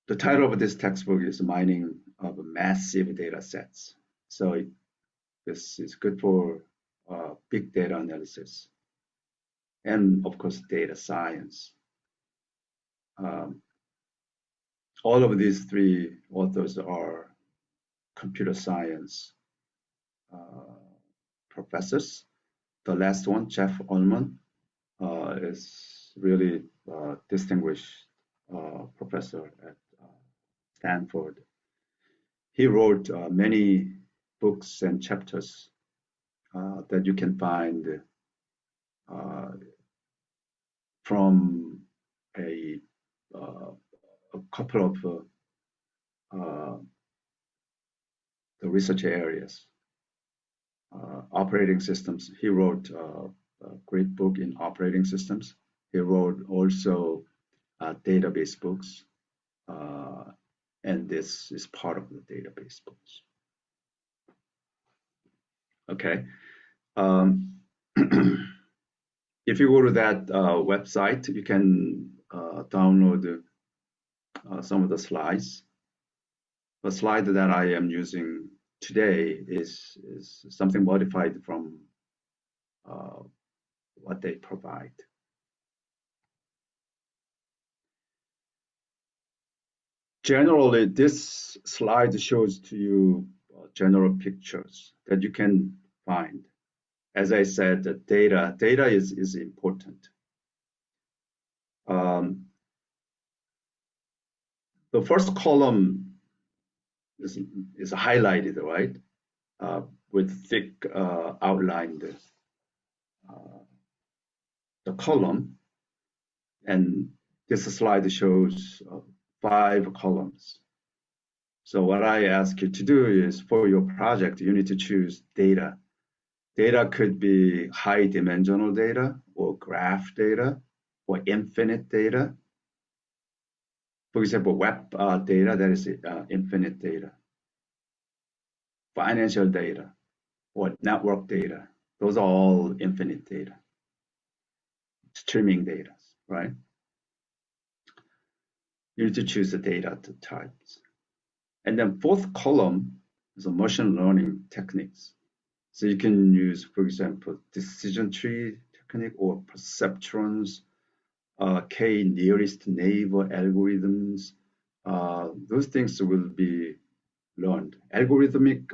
the title of this textbook is Mining of Massive Data Sets. So this is good for big data analysis and, of course, data science. All of these three authors are computer science professors. The last one, Jeff Ullman, is really distinguished professor at Stanford. He wrote many books and chapters that you can find from a couple of the research areas. Operating systems. He wrote a great book in operating systems. He wrote also database books, and this is part of the database books. Okay. If you go to that website, you can download some of the slides. The slide that I am using today is something modified from what they provide. Generally, this slide shows to you general pictures that you can find. As I said, the data is important. The first column is highlighted, right, with thick outlined the column, and this slide shows 5 columns. So what I ask you to do is, for your project, you need to choose data. Data could be high dimensional data, or graph data, or infinite data. For example, web data, that is infinite data. Financial data or network data, those are all infinite data. Streaming data, right? You need to choose the data types. And then fourth column is a machine learning techniques. So you can use, for example, decision tree technique or perceptrons, K nearest neighbor algorithms. Those things will be learned. Algorithmic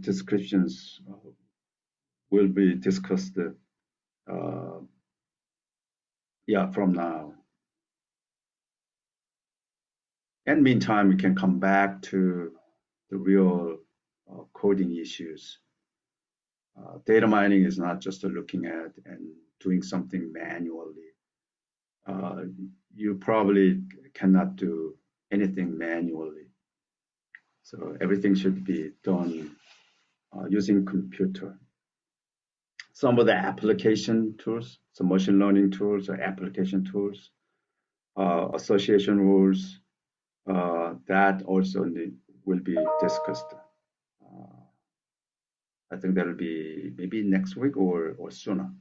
descriptions will be discussed from now. And meantime, we can come back to the real coding issues. Data mining is not just looking at and doing something manually. You probably cannot do anything manually. So everything should be done using computer. Some of the application tools, some machine learning tools or application tools, association rules, that also will be discussed. I think that'll be maybe next week or sooner.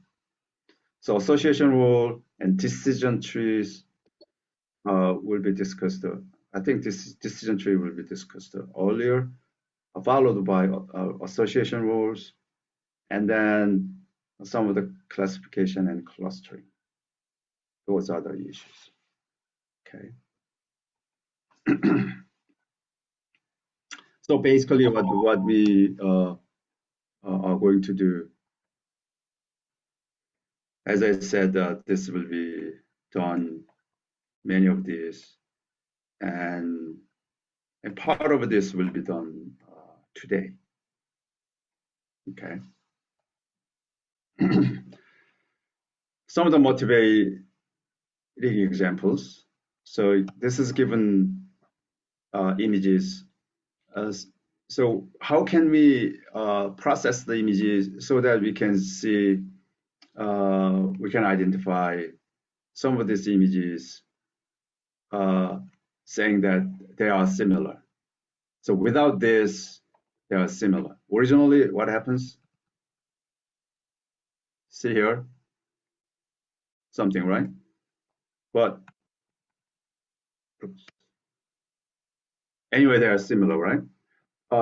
So association rule and decision trees will be discussed. I think this decision tree will be discussed earlier, followed by association rules, and then some of the classification and clustering. Those are the issues. Okay. So basically, what we are going to do, as I said, this will be done, many of these, and part of this will be done today. Okay. Some of the motivating examples. So this is given images. So how can we process the images so that we can see, we can identify some of these images saying that they are similar. So without this, they are similar. Originally, what happens? See here, something, right? But oops, Anyway, they are similar, right?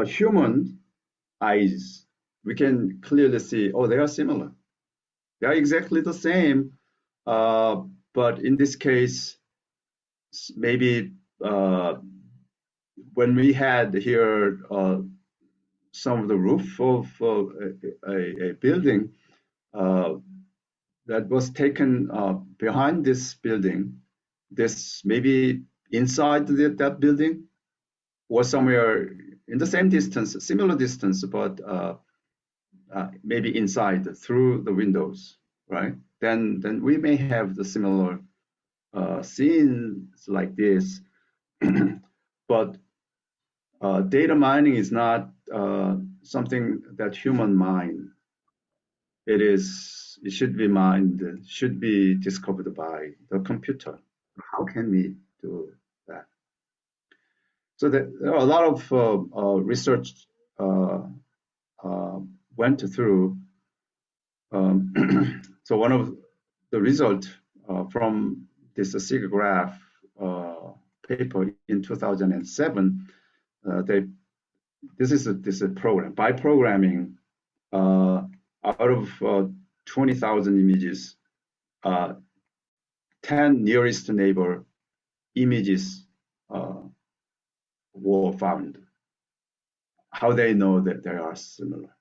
Human eyes, we can clearly see, oh, they are similar. They are exactly the same, uh, but in this case, maybe when we had here some of the roof of a building uh, that was taken behind this building, this maybe inside that building or somewhere in the same distance, similar distance, but maybe inside through the windows, right? Then we may have the similar scenes like this, but data mining is not something that human mine. It should be mined, should be discovered by the computer. How can we do that? So there are a lot of research uh, uh, went through. So one of the result from this SIGGRAPH paper in 2007, this is a program. By programming, out of 20,000 images, 10 nearest neighbor images were found. How they know that they are similar?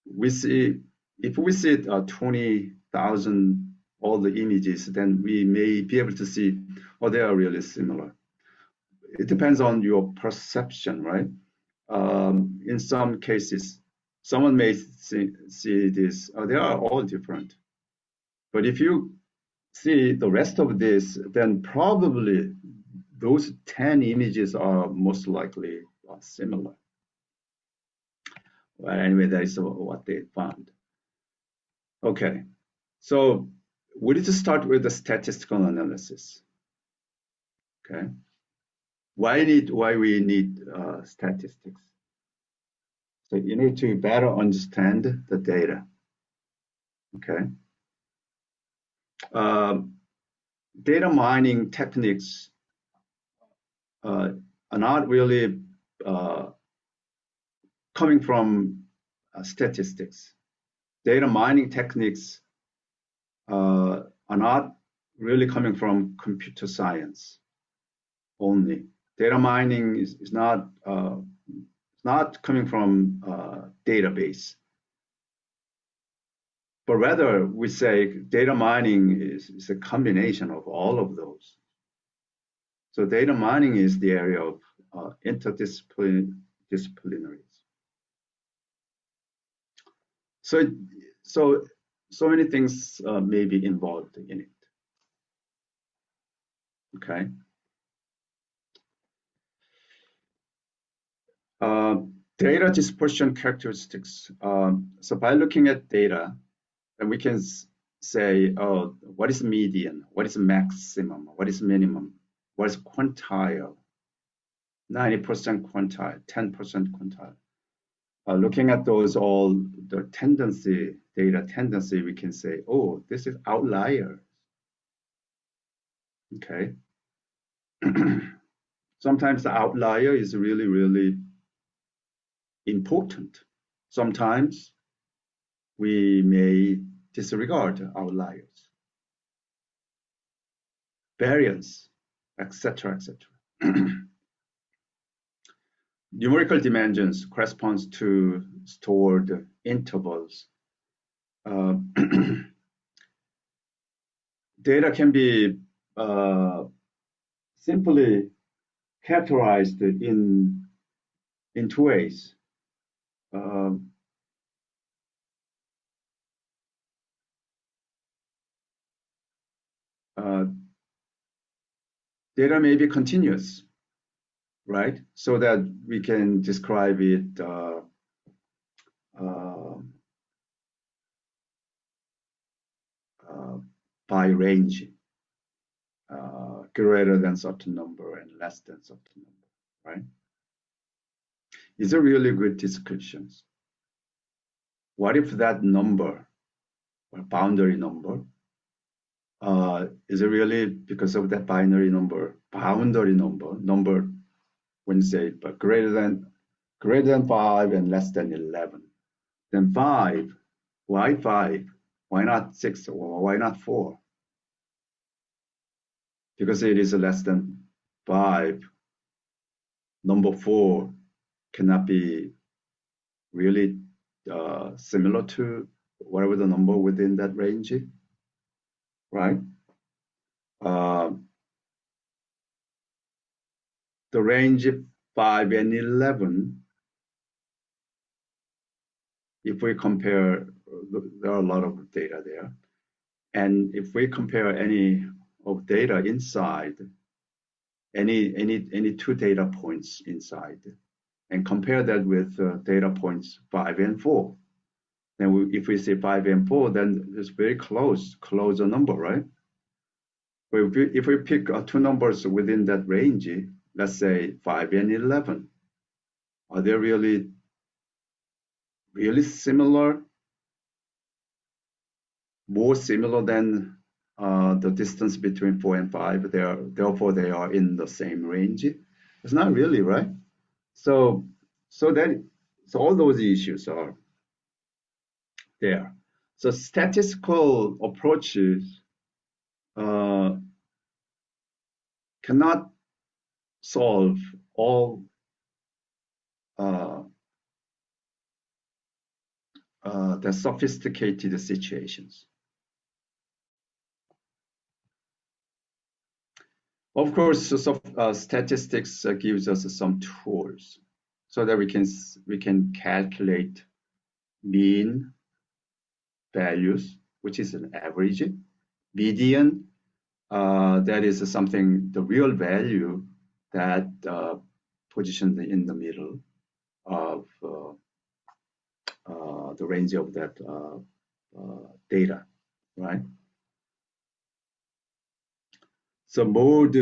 We see, if we see 20,000 all the images, then we may be able to see, oh, they are really similar. It depends on your perception, right? In some cases, someone may see this, oh, they are all different. But if you see the rest of this, then probably those 10 images are most likely similar. Well, anyway, that is what they found. Okay, so we need to start with the statistical analysis. Okay, why we need statistics? So you need to better understand the data. Okay, data mining techniques are not really coming from statistics. Data mining techniques are not really coming from computer science only. Data mining is not coming from database, but rather we say data mining is a combination of all of those. So data mining is the area of interdisciplinaries. So many things may be involved in it. Okay. Data dispersion characteristics. So by looking at data, and we can say, oh, what is median? What is maximum? What is minimum? What is quantile? 90% quantile, 10% quantile. Looking at those all, the tendency, data tendency, we can say, oh, this is outlier. Okay. Sometimes the outlier is really, really important. Sometimes we may disregard outliers, variance, etc., etc. Numerical dimensions corresponds to stored intervals. Data can be simply characterized in two ways. Data may be continuous, right? So that we can describe it by range, greater than certain number and less than certain number, right? These are really good descriptions. What if that number or boundary number is it really because of that binary number, boundary number when you say but greater than 5 and less than 11, then 5, why 5? Why not 6 or why not 4? Because it is less than 5. Number 4 cannot be really similar to whatever the number within that range, right? The range 5 and 11, if we compare, there are a lot of data there. And if we compare any of data inside, any two data points inside, and compare that with data points 5 and 4, then if we say 5 and 4, then it's very closer number, right? But if we pick two numbers within that range, let's say 5 and 11, are they really similar? More similar than the distance between 4 and 5. Therefore, they are in the same range. It's not really, right? So all those issues are there. So statistical approaches cannot solve all the sophisticated situations. Of course, statistics gives us some tools so that we can calculate mean values, which is an average, median, that is something, the real value that positioned in the middle of the range of that data, right? So mode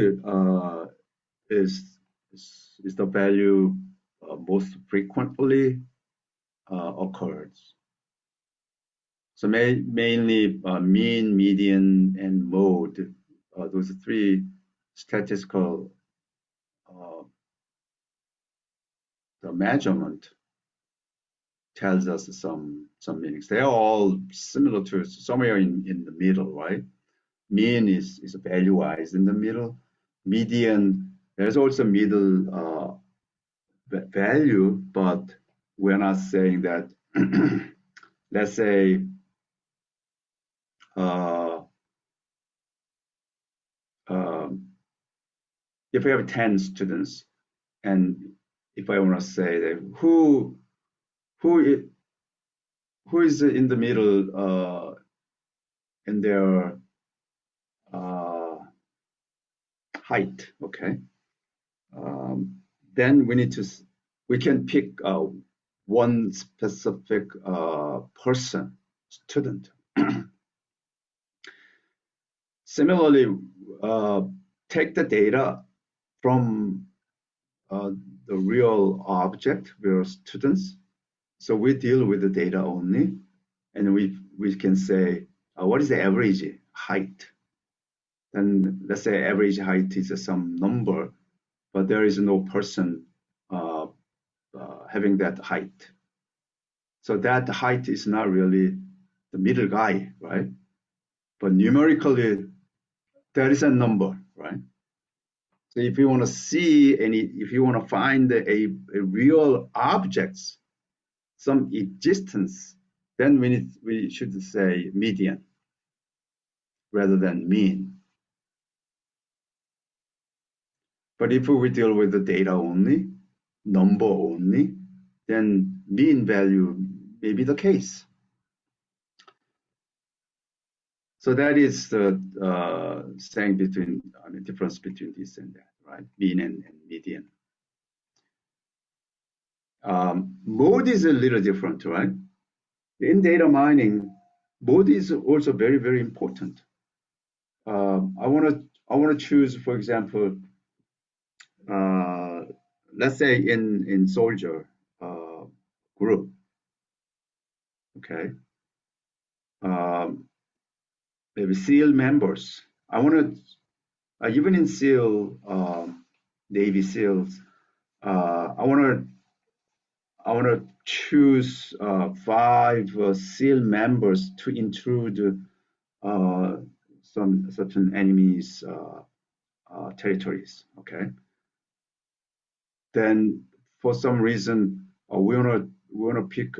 is the value most frequently occurs. So mainly mean, median, and mode, those three statistical the measurement tells us some meanings. They are all similar to somewhere in the middle, right? Mean is value-wise in the middle. Median, there's also middle value, but we're not saying that. Let's say if we have 10 students, and if I want to say that who is in the middle in their height, okay? Then we can pick one specific person, student. Similarly, take the data from the real object, real students. So we deal with the data only, and we can say, what is the average height? Then let's say average height is some number, but there is no person having that height. So that height is not really the middle guy, right? But numerically, there is a number, right? So if you want to see if you want to find a real objects, some existence, then we should say median rather than mean. But if we deal with the data only, number only, then mean value may be the case. So that is the saying difference between this and that, right? Mean and median. Mode is a little different, right? In data mining, mode is also very, very important. I want to choose, for example, let's say in soldier group, okay, maybe SEAL members. I want to even in SEAL, Navy SEALs, I want to choose 5 seal members to intrude some certain enemies' territories. Okay, then for some reason we wanna pick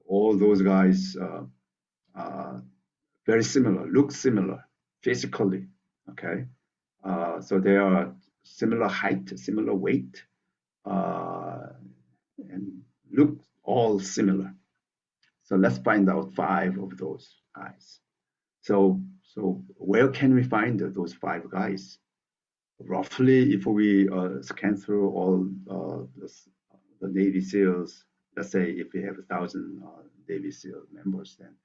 all those guys very similar, look similar physically. Okay, so they are similar height, similar weight, uh, and look all similar. So let's find out 5 of those guys. So where can we find those 5 guys? Roughly, if we scan through all the Navy SEALs, let's say if we have 1,000 Navy SEAL members, then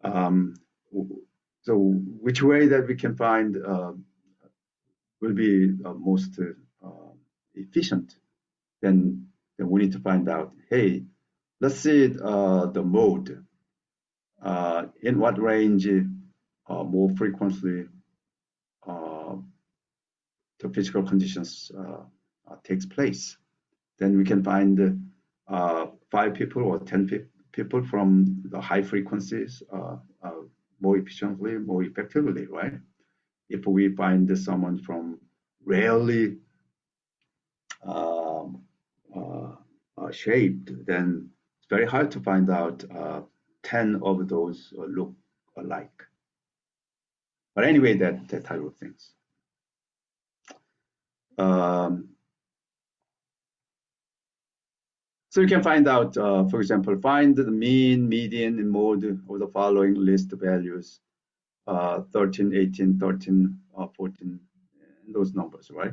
um, so which way that we can find will be most efficient? Then we need to find out. Hey, let's see the mode. In what range more frequently uh, the physical conditions takes place. Then we can find 5 people or 10 people from the high frequencies more efficiently, more effectively, right? If we find someone from rarely um, shaped, then it's very hard to find out 10 of those look alike. But anyway, that type of things. Um, So you can find out, for example, find the mean, median, and mode of the following list values, 13, 18, 13, 14, those numbers, right?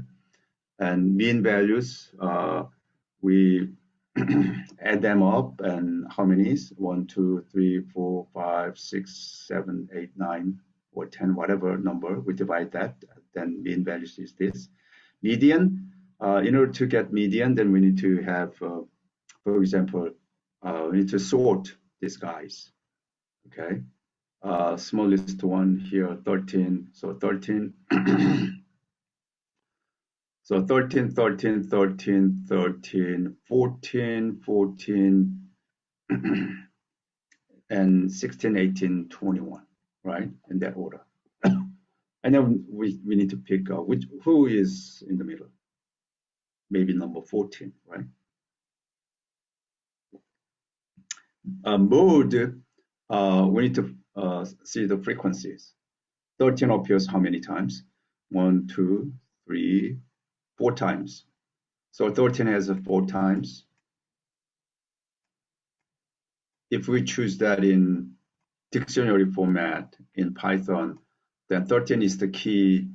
And mean values, we add them up, and how many is 1, 2, 3, 4, 5, 6, 7, 8, 9, or 10, whatever number, we divide that, then mean values is this. Median, in order to get median, then we need to have for example, we need to sort these guys, okay? Smallest one here, 13. So 13, so 13, 13, 13, 13, 14, 14, and 16, 18, 21, right? In that order. And then we need to pick who is in the middle. Maybe number 14, right? Mode, we need to see the frequencies. 13 appears how many times? 1, 2, 3, 4 times. So 13 has 4 times. If we choose that in dictionary format in Python, then 13 is the key,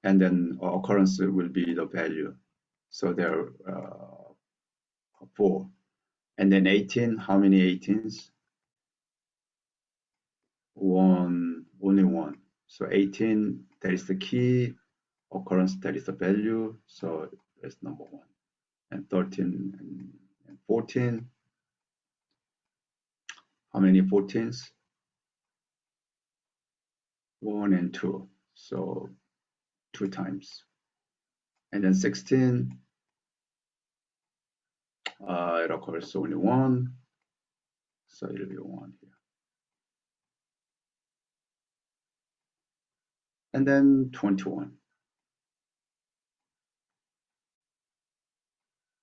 and then occurrence will be the value. So there are 4. And then 18, how many 18s? 1, only 1. So 18, that is the key. Occurrence, that is the value. So that's number 1. And 13 and 14. How many 14s? 1 and 2. So 2 times. And then 16, it occurs only 1. So it'll be 1 here. And then 21.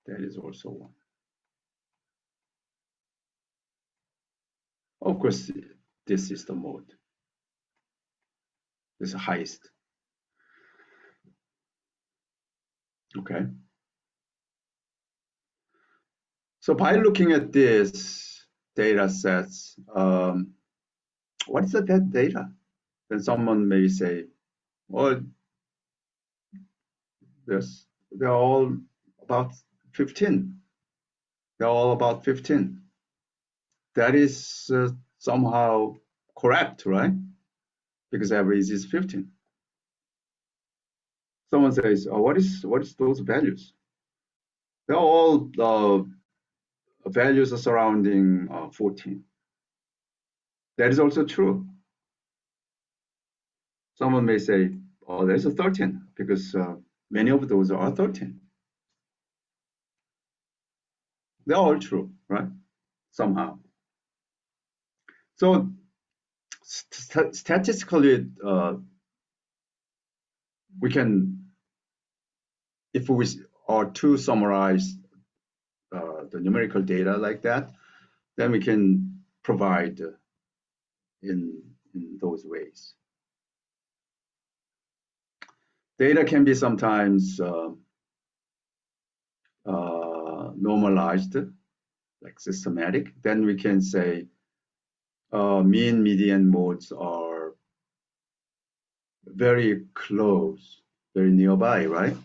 That is also 1. Of course, this is the mode. This is the highest. Okay. So by looking at this data sets, what is the bad data? Then someone may say, well, they're all about 15. They're all about 15. That is somehow correct, right? Because average is 15. Someone says, oh, what is those values? They're all values surrounding 14. That is also true. Someone may say, oh, there's a 13 because Many of those are 13. They're all true, right? Somehow. So statistically, we can, if we are to summarize the numerical data like that, then we can provide in those ways. Data can be sometimes normalized, like systematic. Then we can say mean, median, modes are very close, very nearby, right?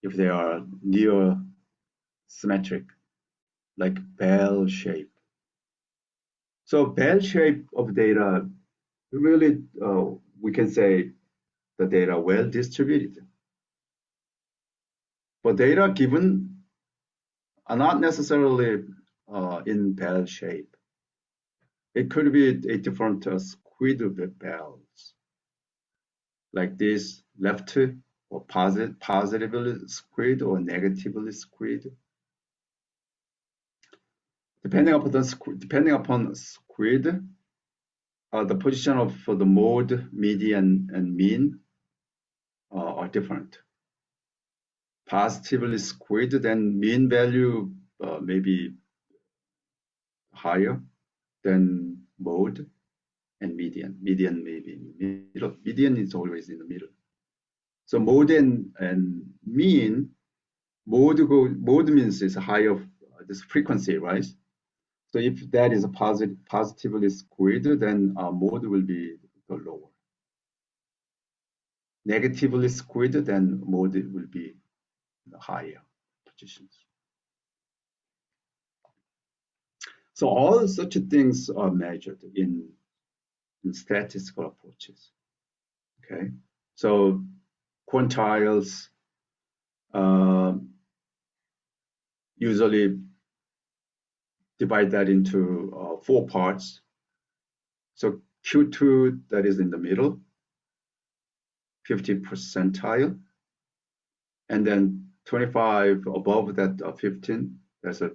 If they are near symmetric, like bell shape. So bell shape of data, really, we can say the data well distributed. But data given are not necessarily in bell shape. It could be a different squid bells, like this left or positively squid or negatively squid. Depending upon squid, the position of for the mode, median, and mean are different. Positively squid, then mean value may be higher than mode and median. Median may be in the middle. Median is always in the middle. So mode and mean, mode means it's higher this frequency, right? So if that is a positively squared, then mode will be the lower. Negatively squared, then mode will be the higher positions. So all such things are measured in statistical approaches. Okay, so quantiles usually divide that into 4 parts. So Q2, that is in the middle, 50 percentile, and then 25 above that 15, there's a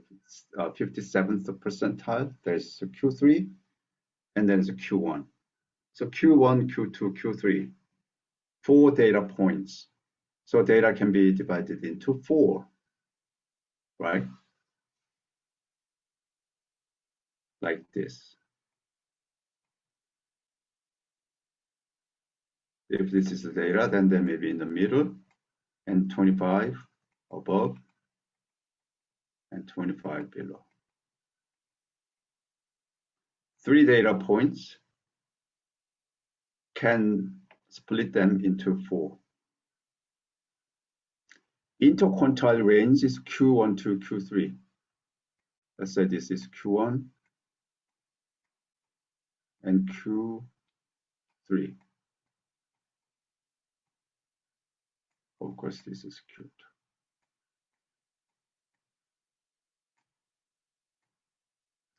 57th percentile, there's a Q3, and then there's a Q1. So Q1, Q2, Q3, 4 data points. So data can be divided into 4, right? Like this. If this is the data, then they may be in the middle, and 25 above, and 25 below. 3 data points can split them into 4. Interquartile range is Q1 to Q3. Let's say this is Q1 and Q3. Of course, this is Q2.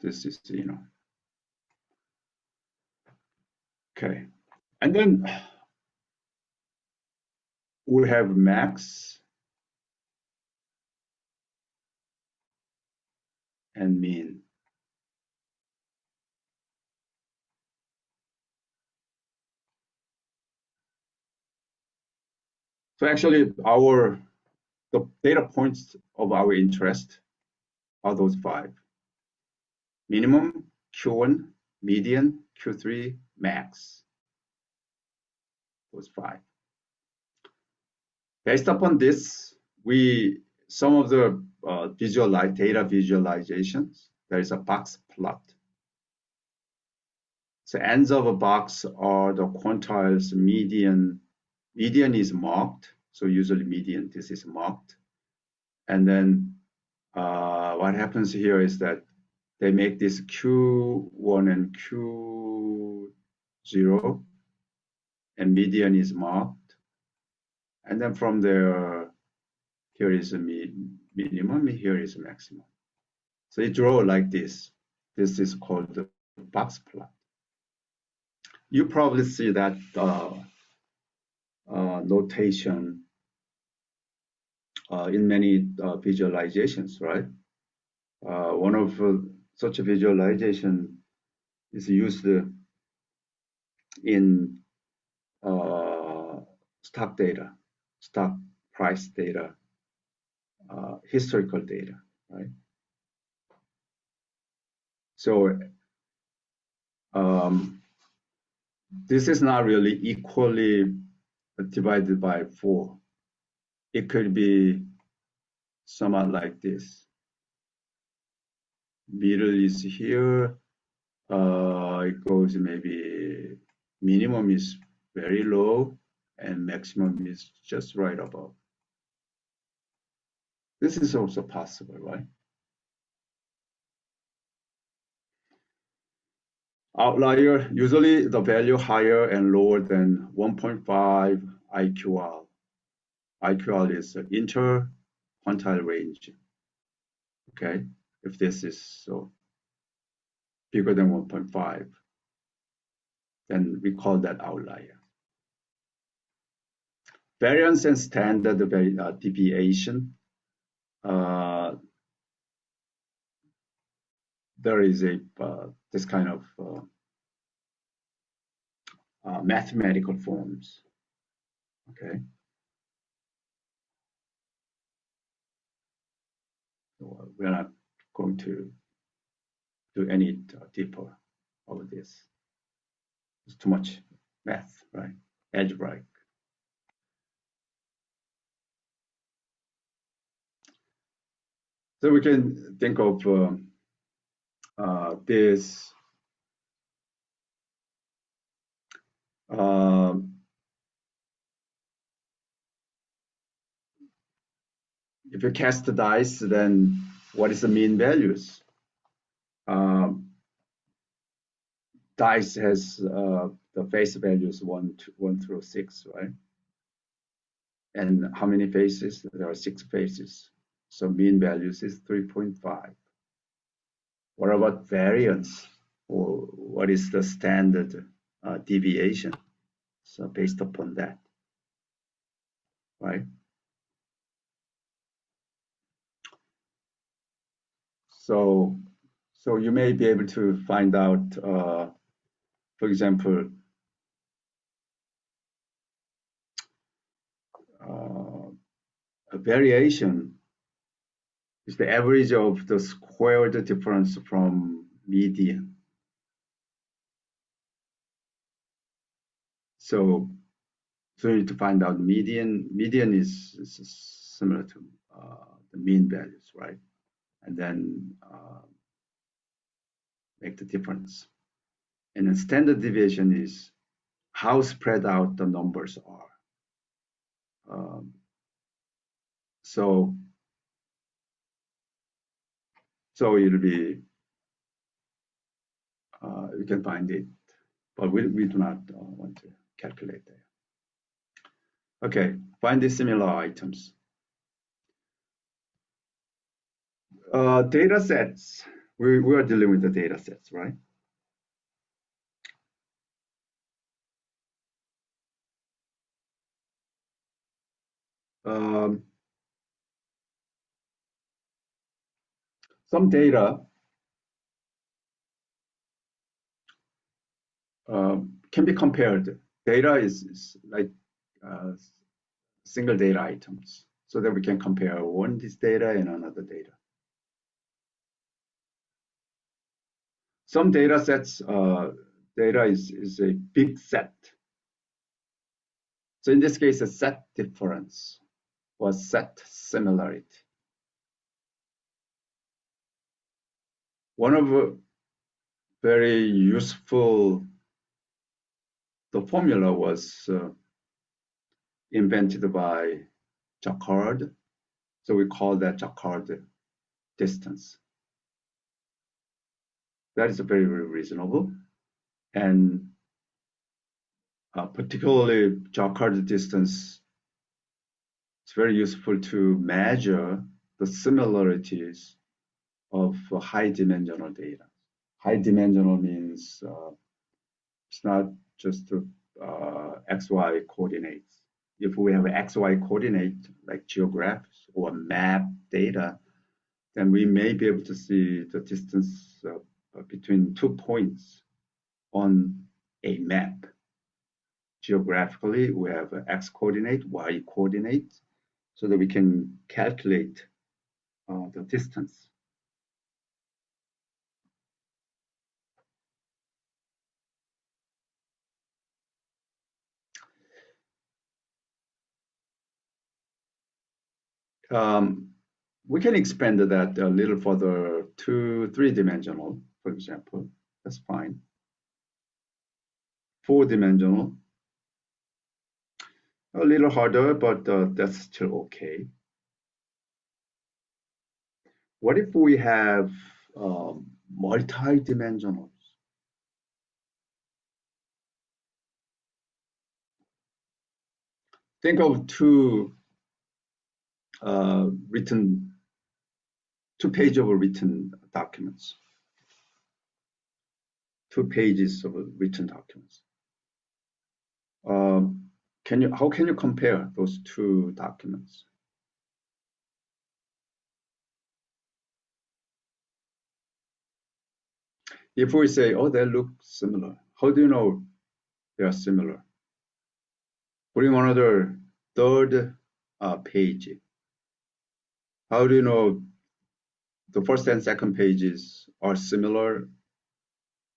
This is, okay. And then we have max and mean. So actually the data points of our interest are those 5. Minimum, Q1, median, Q3, max. Those 5. Based upon this, some of the data visualizations, there is a box plot. So ends of a box are the quantiles. Median is marked. So usually median, this is marked. And then what happens here is that they make this Q1 and Q0, and median is marked. And then from there, here is a minimum, here is a maximum. So you draw like this. This is called the box plot. You probably see that notation in many visualizations, right? One of such a visualization is used in stock data, stock price data, historical data, right? So this is not really equally divided by 4. It could be somewhat like this. Middle is here. It goes maybe minimum is very low and maximum is just right above. This is also possible, right? Outlier, usually the value higher and lower than 1.5 IQR. IQR is inter-quantile range. Okay, if this is so bigger than 1.5, then we call that outlier. Variance and standard deviation. There is a this kind of mathematical forms. Okay, so we're not going to do any deeper over this. It's too much math, right? Algebraic. So we can think of this if you cast the dice, then what is the mean values? Dice has the face values 1 through 6, right? And how many faces? There are 6 faces. So mean values is 3.5. What about variance? Or what is the standard deviation? So based upon that, right? So you may be able to find out, for example, a variation is the average of the squared difference from median. So you need to find out median. Median is similar to the mean values, right? And then make the difference. And then standard deviation is how spread out the numbers are. So it'll be, you can find it, but we do not want to calculate there. Okay, find the similar items. Data sets, we are dealing with the data sets, right? Some data can be compared. Data is like single data items, so that we can compare one this data and another data. Some data sets, data is a big set. So in this case, a set difference or set similarity. One of very useful, the formula was invented by Jacquard. So we call that Jacquard distance. That is very, very reasonable. And particularly Jacquard distance, it's very useful to measure the similarities of high dimensional data. High dimensional means it's not just XY coordinates. if we have XY coordinate like geographs or map data, then we may be able to see the distance between 2 points on a map. Geographically, we have X coordinate, Y coordinate, so that we can calculate the distance. We can expand that a little further to 3-dimensional, for example. That's fine. 4-dimensional, a little harder, but that's still okay. What if we have multi-dimensionals? Think of two pages of written documents. 2 pages of written documents. How can you compare those 2 documents? If we say, oh, they look similar, how do you know they are similar? Putting another 3rd page. How do you know the 1st and 2nd pages are similar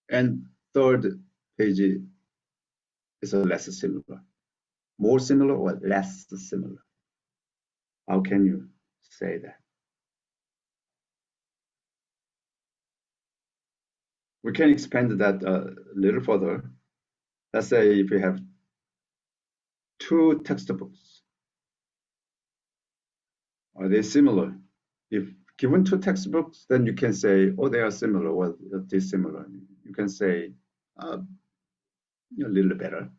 and 3rd page is less similar? More similar or less similar? How can you say that? We can expand that a little further. Let's say if we have 2 textbooks, are they similar? If given 2 textbooks, then you can say, oh, they are similar, well, dissimilar. You can say a little better.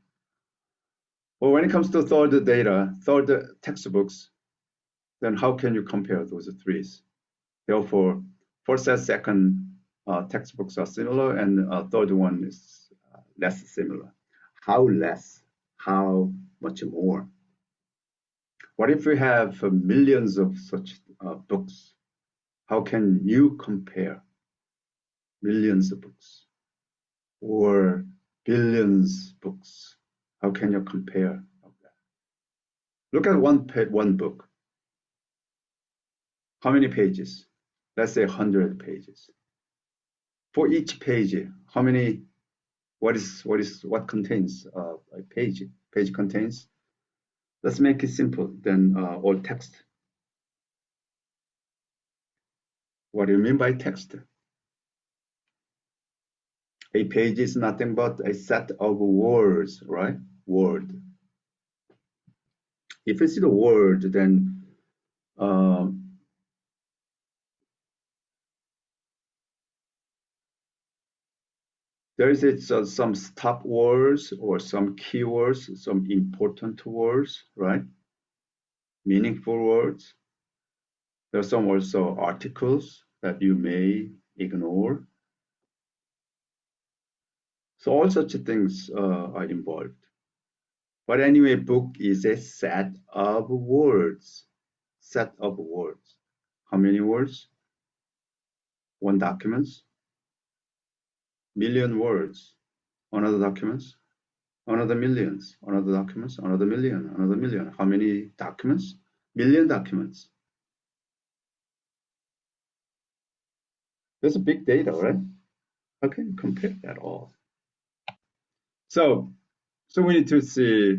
But when it comes to 3rd data, 3rd textbooks, then how can you compare those 3s? Therefore, 1st and 2nd textbooks are similar, and 3rd one is less similar. How less? How much more? What if we have millions of such books? How can you compare millions of books or billions of books? How can you compare that? Look at one book. How many pages? Let's say 100 pages. For each page, how many? What contains a page? Page contains. Let's make it simple. Then all text. What do you mean by text? A page is nothing but a set of words, right? Word. If it's the word, then there is some stop words or some keywords, some important words, right? Meaningful words. There are some also articles that you may ignore. So all such things are involved. But anyway, book is a set of words. Set of words. How many words? 1 document. Million words. Another documents. Another millions. Another documents. Another million. Another million. How many documents? Million documents. There's a big data, right? How can you compare that all? So we need to see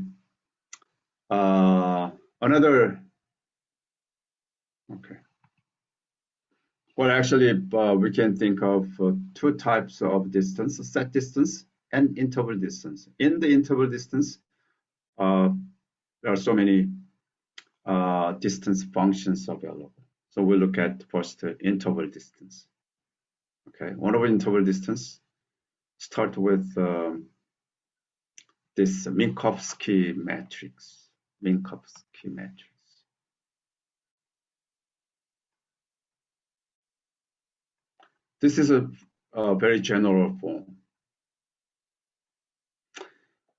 another. Okay. Well, actually, we can think of 2 types of distance: set distance and interval distance. In the interval distance, there are so many distance functions available. So we'll look at first interval distance. Okay, one of interval distance start with this Minkowski matrix. Minkowski matrix. This is a very general form.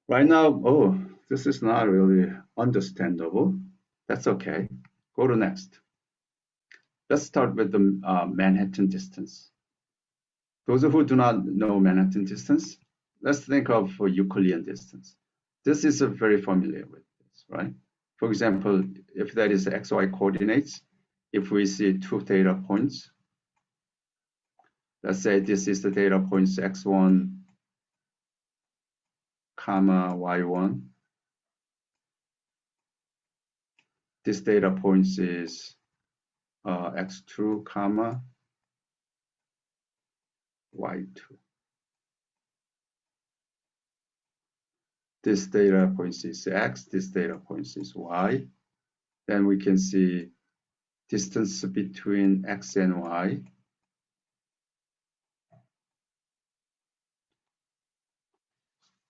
Right now, this is not really understandable. That's okay. Go to next. Let's start with the Manhattan distance. Those who do not know Manhattan distance, let's think of Euclidean distance. This is very familiar with this, right? For example, if that is xy coordinates, if we see two data points, let's say this is the data points x1, comma y1. This data points is x2, comma y2. This data points is x, this data points is y. Then we can see distance between x and y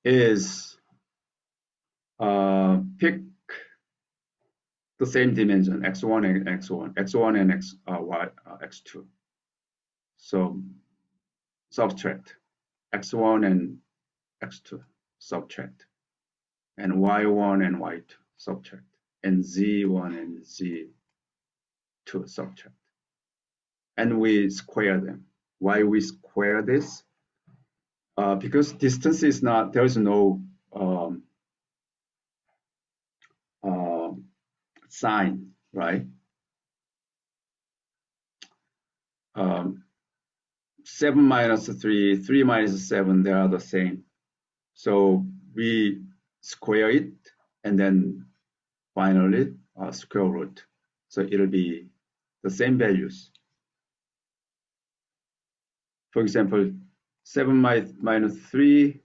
is pick the same dimension, x1 and x1, x1 and x2. So subtract x1 and x2, subtract, and y1 and y2, subtract, and z1 and z2, subtract. And we square them. Why we square this? Because distance is not, there is no sign, right? 7 minus 3, 3 minus 7, they are the same. So we square it and then finally square root. So it'll be the same values. For example, 7 minus 3,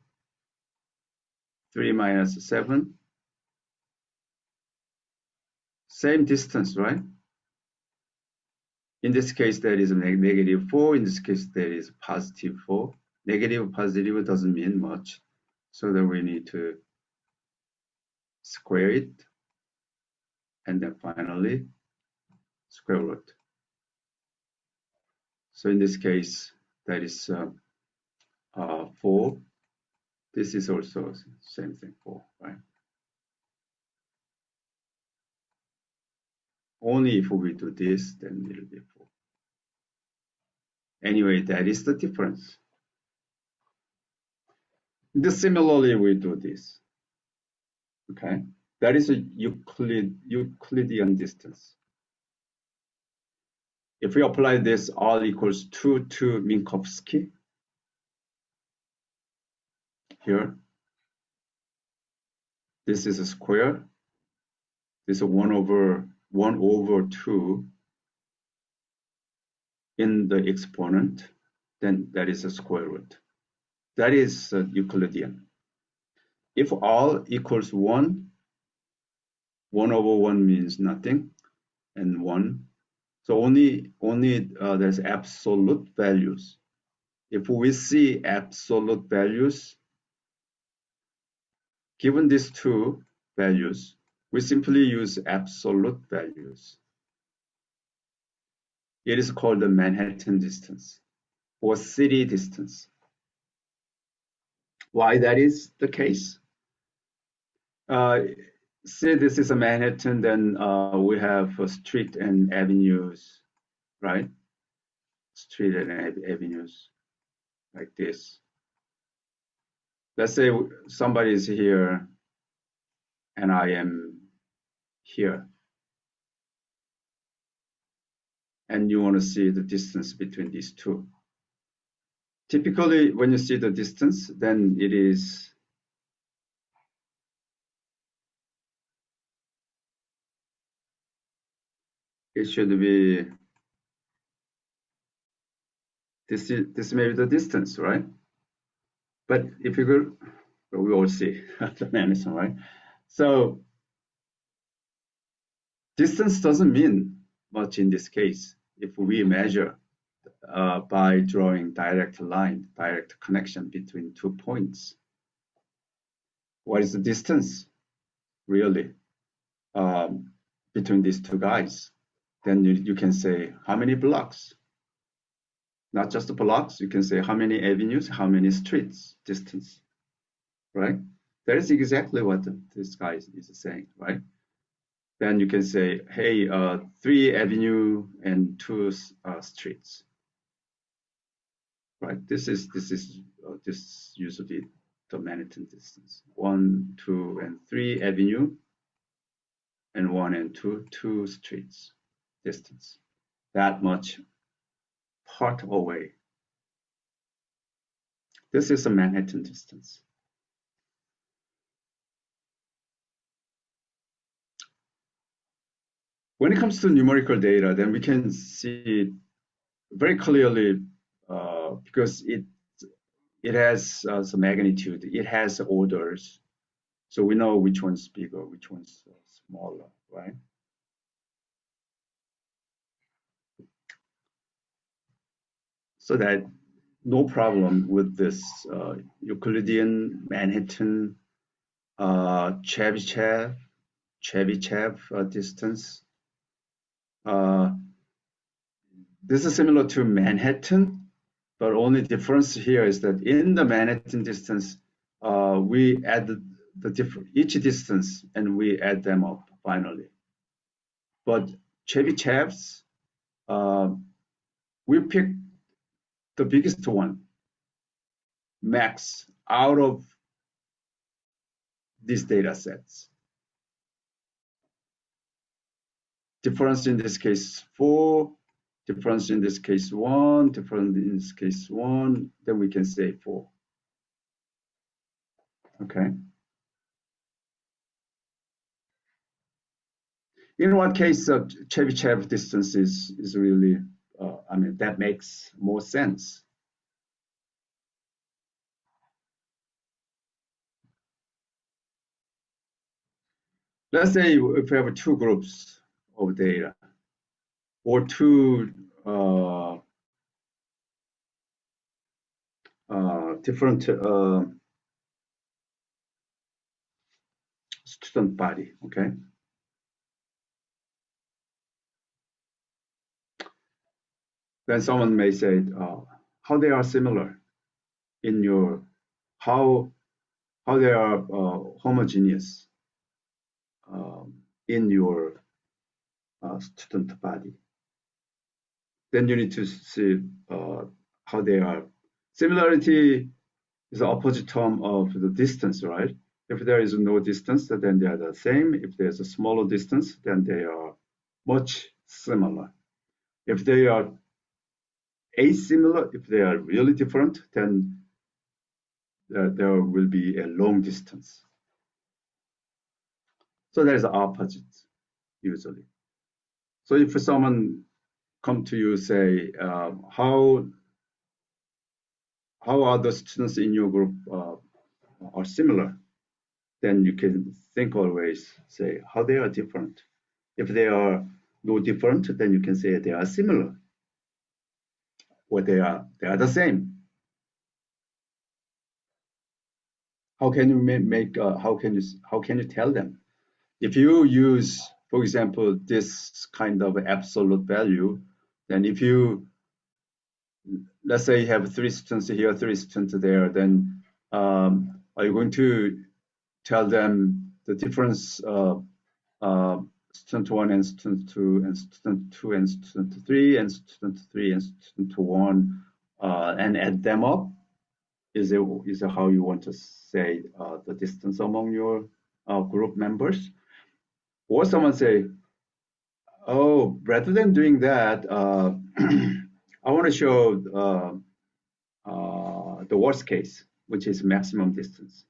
3 minus 7, same distance, right? In this case, there is a negative 4. In this case, there is positive 4. Negative, positive doesn't mean much. So then we need to square it. And then finally, square root. So in this case, that is 4. This is also same thing, 4, right? Only if we do this, then it'll be 4. Anyway, that is the difference. Similarly, we do this. Okay, that is a Euclidean distance. If we apply this, R equals 2 to Minkowski here, this is a square. This is 1 over 2 in the exponent. Then that is a square root. That is Euclidean. If R equals 1, 1 over 1 means nothing, and 1. So only there's absolute values. If we see absolute values, given these two values, we simply use absolute values. It is called the Manhattan distance or city distance. Why that is the case? Say this is a Manhattan, then we have street and avenues, right? Street and avenues like this. Let's say somebody is here and I am here. And you want to see the distance between these two. Typically, when you see the distance, then it should be, this may be the distance, right? But if you go, we all see the mechanism, right? So distance doesn't mean much in this case if we measure by drawing direct line, direct connection between 2 points. What is the distance really between these two guys? Then you can say how many blocks, not just blocks, you can say how many avenues, how many streets distance, right? That is exactly what this guy is saying, right? Then you can say, hey, 3 avenue and 2 streets, right? This usually the Manhattan distance. 1, 2, and 3 avenue, and 1 and 2 streets distance. That much part away. This is a Manhattan distance. When it comes to numerical data, then we can see very clearly because it has some magnitude, it has orders, so we know which one's bigger, which one's smaller, right? So that no problem with this Euclidean Manhattan Chebyshev distance. This is similar to Manhattan, but only difference here is that in the Manhattan distance, we add each distance and we add them up finally. But Chebyshev's, we pick the biggest one, max, out of these data sets. Difference in this case 4, difference in this case 1, difference in this case 1, then we can say 4. Okay. In what case Chebyshev distance is really, I mean, that makes more sense. Let's say if we have 2 groups of data or 2 different student body, okay? Then someone may say how they are similar in your, how they are homogeneous in your student body. Then you need to see how they are. Similarity is the opposite term of the distance, right? If there is no distance, then they are the same. If there's a smaller distance, then they are much similar. If they are asimilar, if they are really different, then there will be a long distance. So that is the opposite, usually. So if someone come to you say, how are the students in your group are similar, then you can think always, say how they are different. If they are no different, then you can say they are similar, or they are the same. How can you make how can you tell them? If you use, for example, this kind of absolute value, then if you, let's say you have 3 students here, 3 students there, then are you going to tell them the difference student 1 and student 2 and student 2 and student 3 and student 3 and student 1 and add them up? Is it how you want to say the distance among your group members? Or someone say, oh, rather than doing that, I want to show the worst case, which is maximum distance.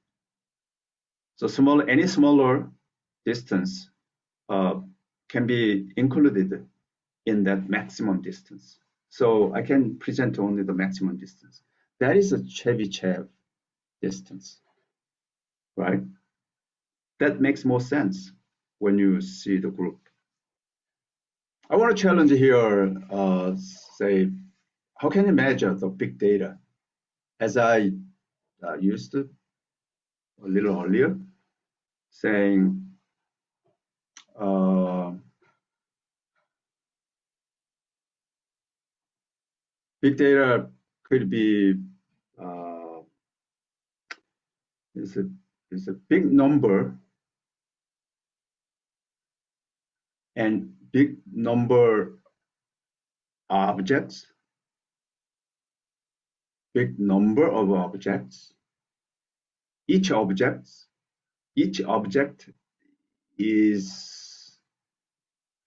So any smaller distance can be included in that maximum distance. So I can present only the maximum distance. That is a Chebyshev distance, right? That makes more sense when you see the group. I want to challenge here, say, how can you measure the big data? As I used a little earlier, saying big data could be is a big number and big number objects, big number of objects. Each object is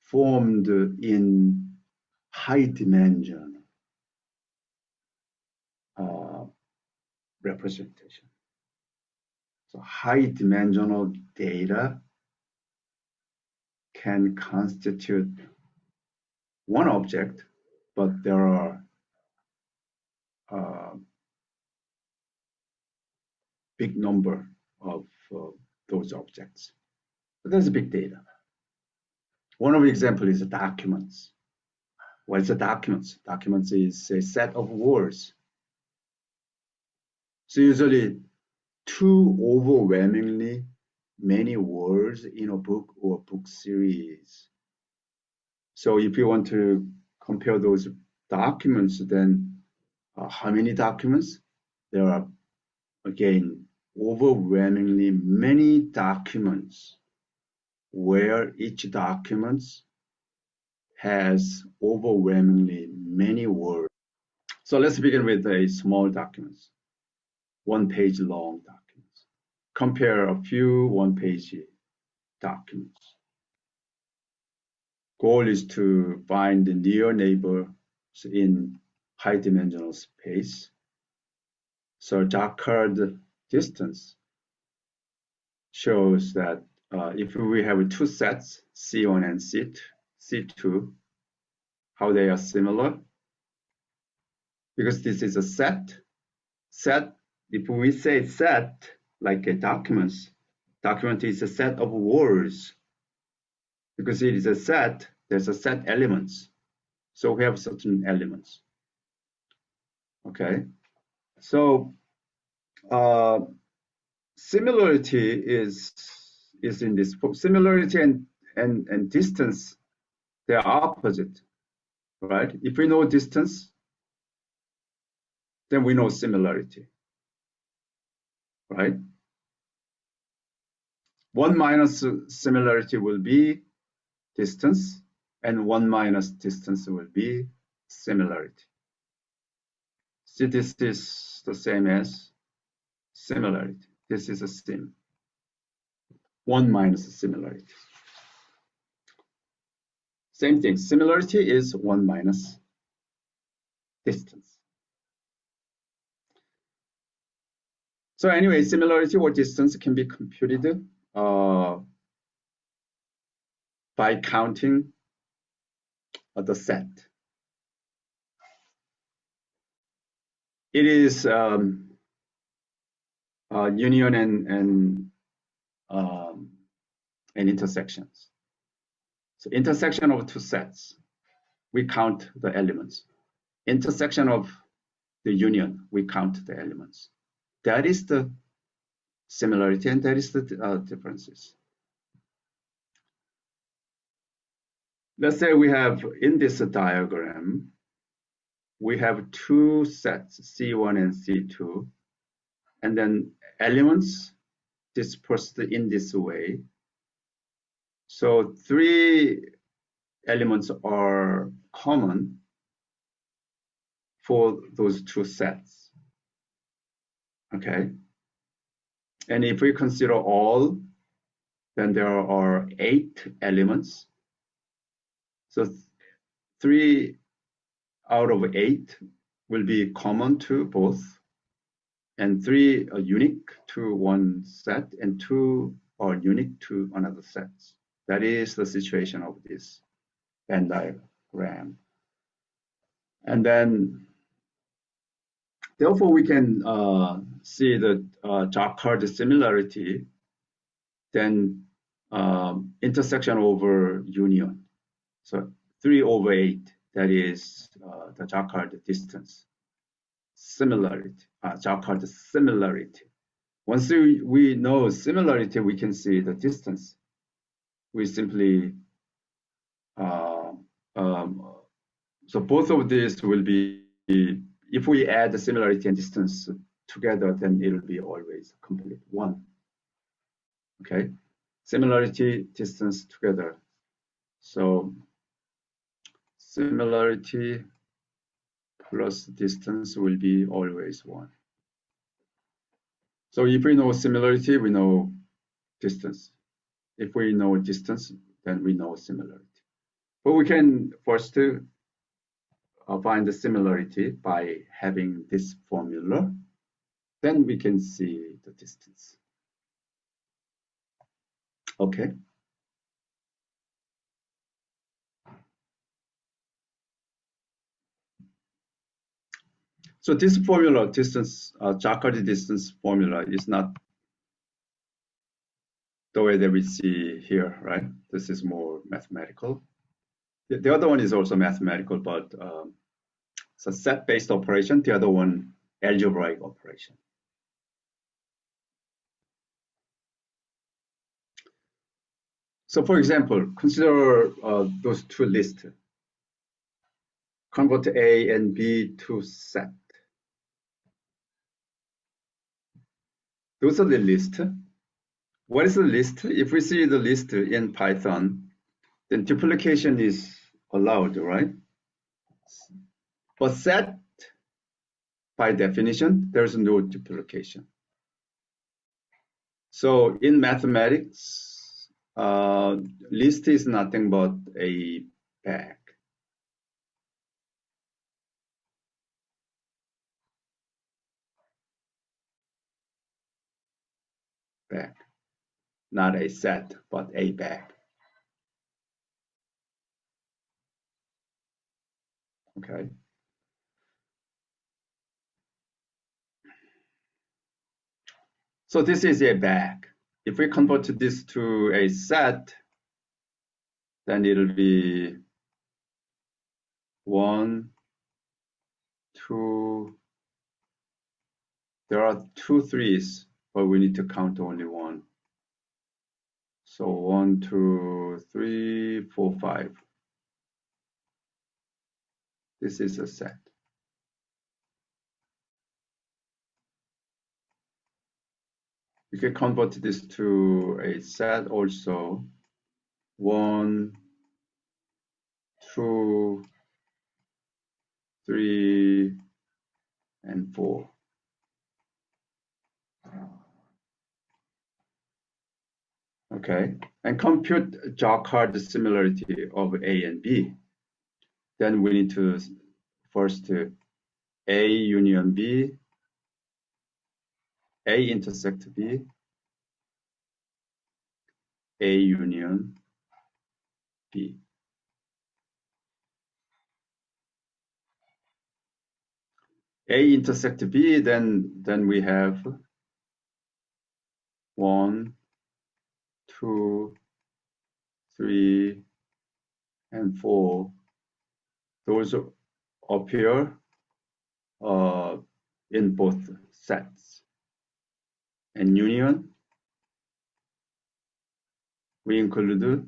formed in high dimension representation. So high dimensional data can constitute one object, but there are big number of those objects. So there's big data. One of the examples is documents. What is a document? Documents is a set of words. So usually too overwhelmingly many words in a book or book series. So if you want to compare those documents, then how many documents? There are, again, overwhelmingly many documents where each document has overwhelmingly many words. So let's begin with a small document, 1 page long documents. Compare a few 1 page documents. Goal is to find the near neighbors in high dimensional space. So Jacquard distance shows that if we have two sets, C1 and C2, how they are similar. Because this is a set, if we say set, like a document is a set of words. Because it is a set, there's a set elements. So we have certain elements. Okay, so similarity is in this. Similarity and distance, they are opposite, right? If we know distance, then we know similarity, right? 1 minus similarity will be distance, and 1 minus distance will be similarity. See, this is the same as similarity. This is a sim. 1 minus similarity. Same thing. Similarity is 1 minus distance. So anyway, similarity or distance can be computed by counting the set. It is union and intersections. So intersection of two sets, we count the elements. Intersection of the union, we count the elements. That is the similarity, and that is the differences. Let's say we have, in this diagram, we have two sets, C1 and C2, and then elements dispersed in this way. So 3 elements are common for those two sets. Okay. And if we consider all, then there are 8 elements. So 3 out of 8 will be common to both, and 3 are unique to one set, and 2 are unique to another set. That is the situation of this Venn diagram. And then, therefore, we can see the Jacquard similarity, then intersection over union. So 3 over 8, that is the Jacquard distance. Similarity, Jacquard similarity. Once we know similarity, we can see the distance. We simply, so both of these will be, if we add the similarity and distance together, then it will be always complete 1. Okay, similarity, distance together. So similarity plus distance will be always 1. So if we know similarity, we know distance. If we know distance, then we know similarity. But we can first find the similarity by having this formula. Then we can see the distance. Okay. So this formula, distance, Jacobi distance formula, is not the way that we see here, right? This is more mathematical. The other one is also mathematical, but it's a set-based operation. The other one, algebraic operation. So for example, consider those two lists. Convert A and B to set. Those are the list. What is the list? If we see the list in Python, then duplication is allowed, right? But set, by definition, there's no duplication. So in mathematics, list is nothing but a bag. Bag. Not a set, but a bag. Okay. So this is a bag. If we convert this to a set, then it'll be 1, 2. There are 2 3s, but we need to count only 1. So 1, 2, 3, 4, 5. This is a set. You can convert this to a set also. 1, 2, 3, and 4. Okay, and compute Jacobi similarity of A and B. Then we need to first A union B, A intersect B, A union B. A intersect B, then we have 1, 2, 3, and 4. Those appear in both sets. And union, we include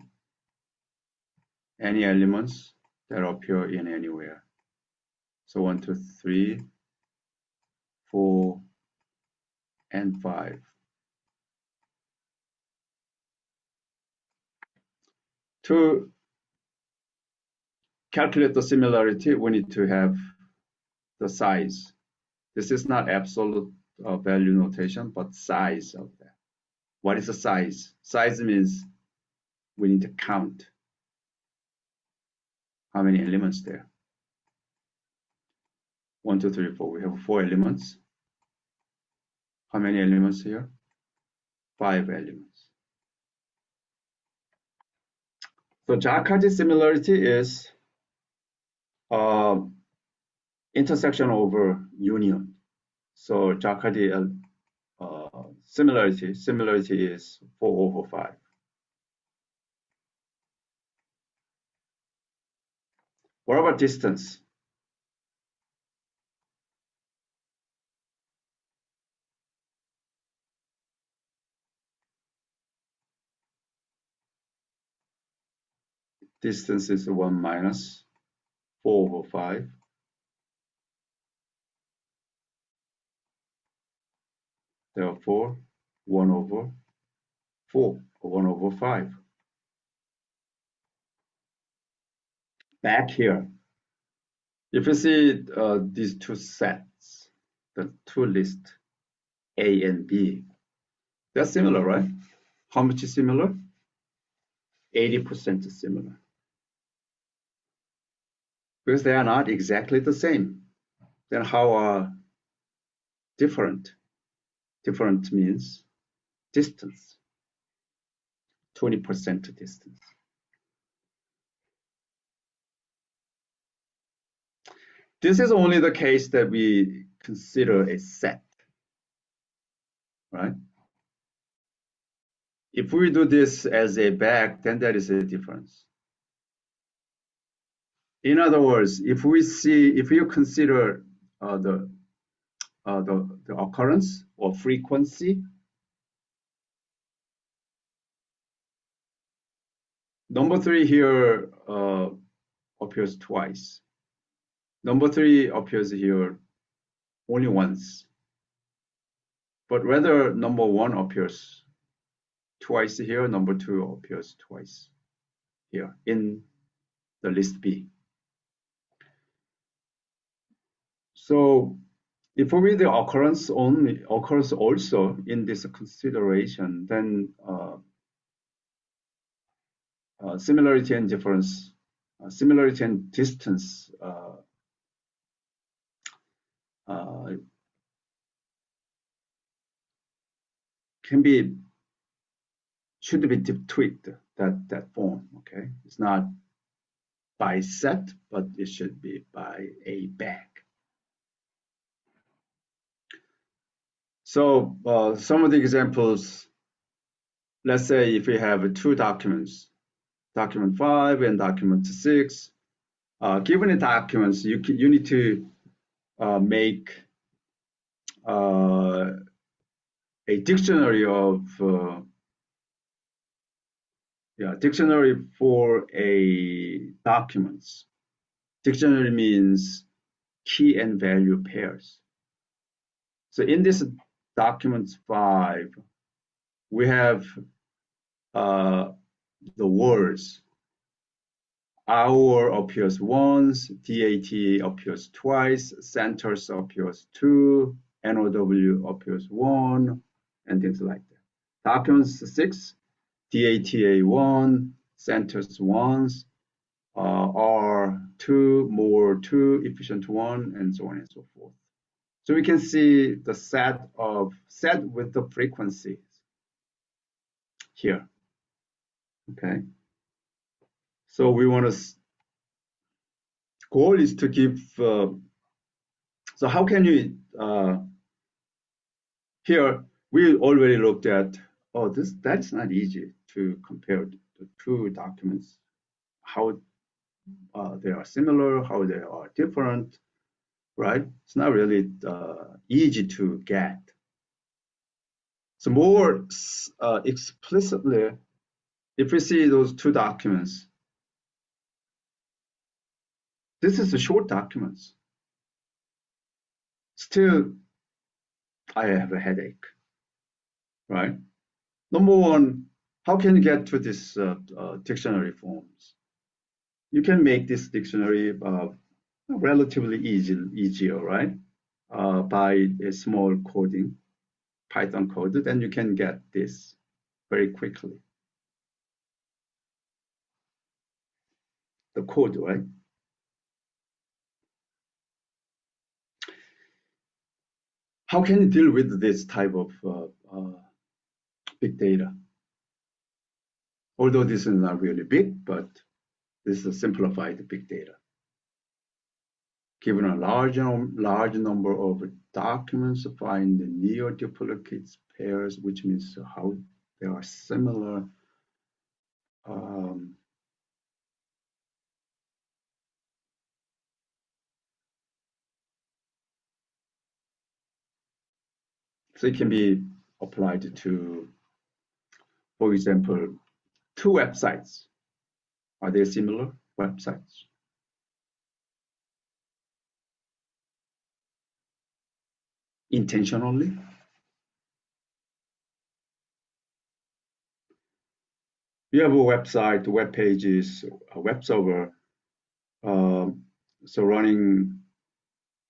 any elements that appear in anywhere. So 1, 2, 3, 4, and 5. To calculate the similarity, we need to have the size. This is not absolute value notation, but size of that. What is the size? Size means we need to count how many elements there. 1, 2, 3, 4. We have 4 elements. How many elements here? 5 elements. So Jacobi similarity is intersection over union. So Jacobi similarity is 4/5. What about distance? Distance is 1 minus 4/5. Therefore, 1/. 4 or 1 over 5. Back here, if you see these two sets, the two lists, A and B, they're similar, right? How much is similar? 80% is similar. Because they are not exactly the same. Then how are different? Different means distance, 20% distance. This is only the case that we consider a set, right? If we do this as a bag, then there is a difference. In other words, if you consider the occurrence or frequency, number 3 here appears twice. Number 3 appears here only once. But rather, number 1 appears twice here, number 2 appears twice here in the list B. So if we read the occurrence also in this consideration, then similarity and difference, similarity and distance should be tweaked, that form, okay? It's not by set, but it should be by a bag. So some of the examples, let's say if we have two documents, document 5 and document 6, given the documents, you need to make a dictionary dictionary for a documents. Dictionary means key and value pairs. So in this document 5, we have the words. Hour appears once, DAT appears twice, centers appears 2, NOW appears 1, and things like that. Documents 6, DATA 1, centers once, R 2, more 2, efficient 1, and so on and so forth. So we can see the set with the frequencies here. Okay. So we want to, goal is to give, so how can you, here we already looked at, that's not easy to compare the two documents, how they are similar, how they are different, right? It's not really easy to get. So more explicitly, if we see those two documents, this is the short documents. Still, I have a headache, right? Number one, how can you get to this dictionary forms? You can make this dictionary relatively easier, right? By a small coding, Python code, then you can get this very quickly. The code, right? How can you deal with this type of big data? Although this is not really big, but this is a simplified big data. Given a large number of documents, find the near duplicates pairs, which means how they are similar. So it can be applied to, for example, two websites. Are they similar websites? Intentionally? You have a website, web pages, a web server, so running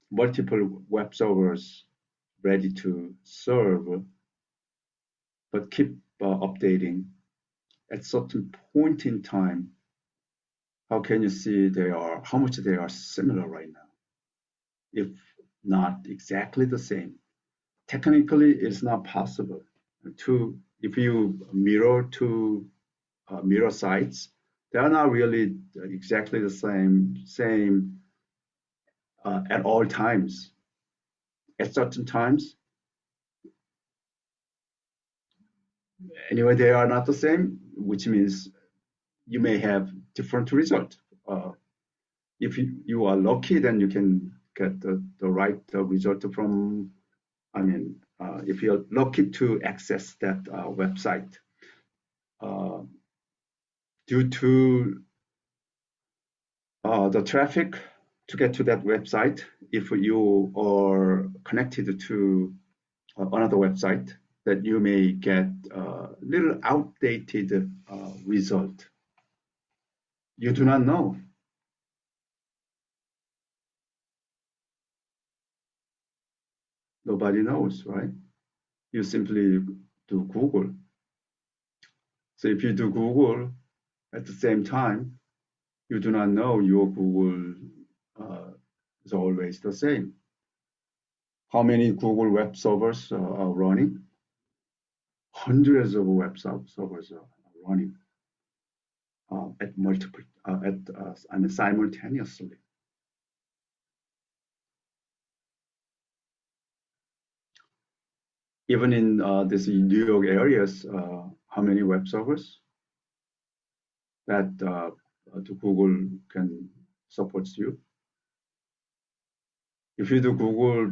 multiple web servers ready to serve, but keep updating. At certain point in time, how can you see how much they are similar right now? If not exactly the same. Technically, it's not possible if you mirror two mirror sites, they are not really exactly the same at all times. At certain times, anyway, they are not the same, which means you may have different result. If you are lucky, then you can get the right result from, if you're lucky to access that website. Due to the traffic to get to that website, if you are connected to another website, that you may get a little outdated result. You do not know. Nobody knows, right? You simply do Google. So if you do Google at the same time, you do not know your Google is always the same. How many Google web servers are running? Hundreds of web servers are running simultaneously. Even in these New York areas, how many web servers that the Google can support you? If you do Google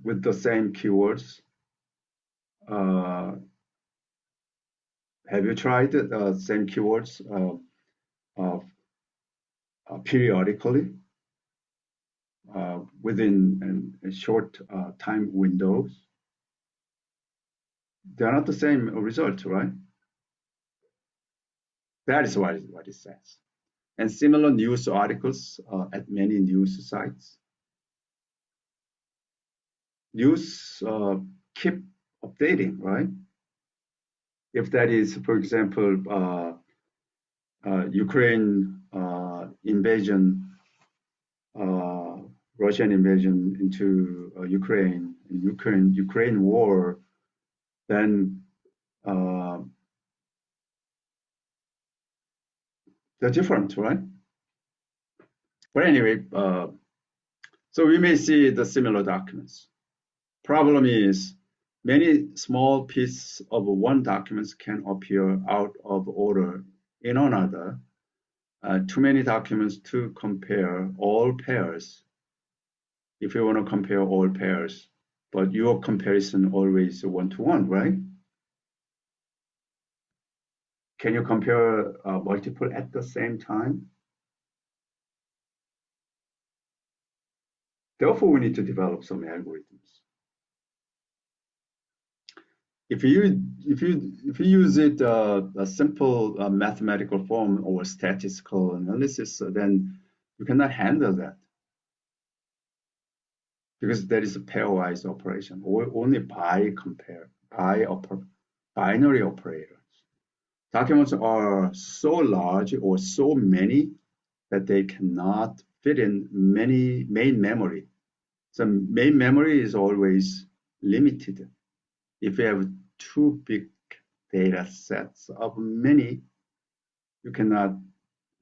with the same keywords, have you tried the same keywords periodically within a short time windows? They are not the same result, right? That is what it says. And similar news articles at many news sites. News keep updating, right? If that is, for example, Ukraine invasion, Russian invasion into Ukraine war, then they're different, right? But anyway, so we may see the similar documents. Problem is, many small pieces of one document can appear out of order in another. Too many documents to compare all pairs. If you want to compare all pairs, but your comparison always one-to-one, right? Can you compare multiple at the same time? Therefore, we need to develop some algorithms. If you use it a simple mathematical form or statistical analysis, then you cannot handle that because that is a pairwise operation or only binary operators. Documents are so large or so many that they cannot fit in many main memory. So main memory is always limited. If you have too big data sets of many, you cannot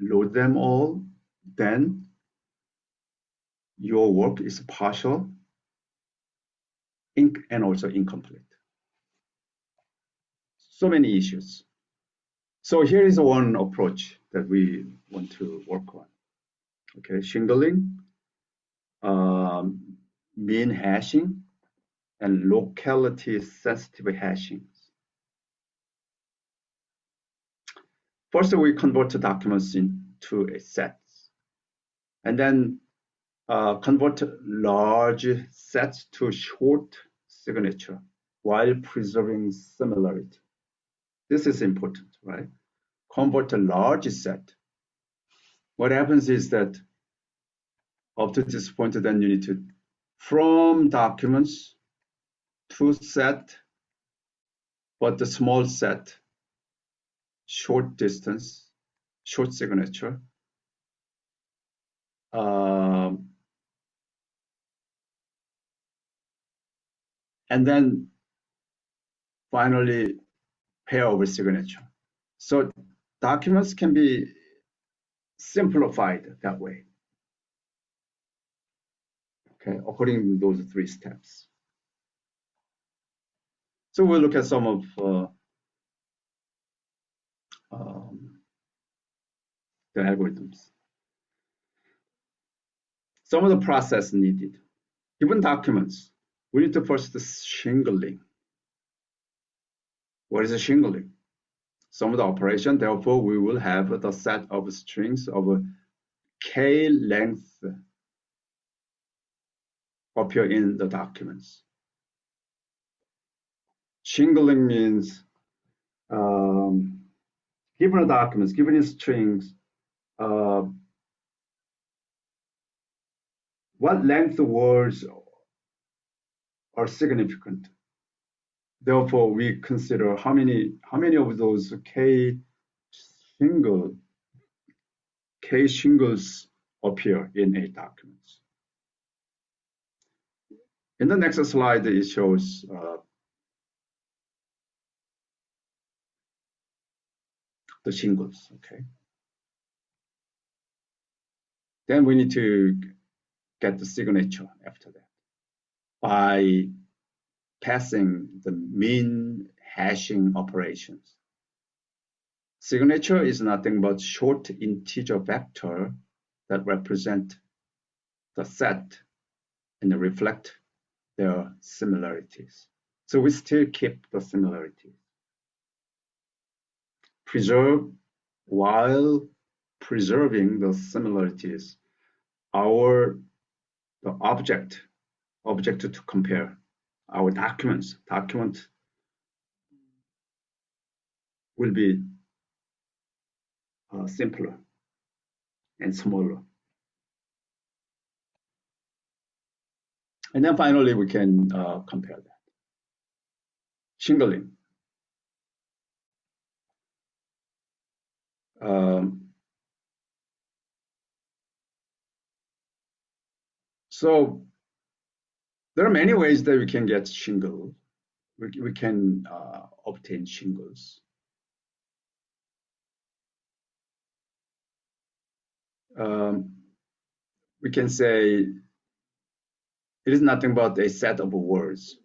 load them all, then your work is partial and also incomplete. So many issues. So here is one approach that we want to work on. Okay, shingling, mean hashing, and locality sensitive hashing. First, we convert the documents into a sets, and then convert large sets to short signature while preserving similarity. This is important, right? convert a large set, what happens is that up to this point, then you need to, from documents to set, but the small set, short distance, short signature, and then finally pair over signature. So documents can be simplified that way, okay, according to those 3 steps. So we'll look at some of the algorithms. Some of the process needed. Given documents, we need to first shingling. What is a shingling? Some of the operation, therefore, we will have the set of strings of k length appear in the documents. Shingling means given a documents, given strings, what length words are significant. Therefore, we consider how many of those k shingles appear in a document. In the next slide, it shows the shingles. Okay. Then we need to get the signature after that by passing the min hashing operations. Signature is nothing but short integer vector that represent the set and reflect their similarities. So we still keep the similarities. While preserving the similarities, the object to compare, our document will be simpler and smaller. And then finally, we can compare that. Shingling. So there are many ways that we can get shingle. We can obtain shingles. We can say it is nothing but a set of words,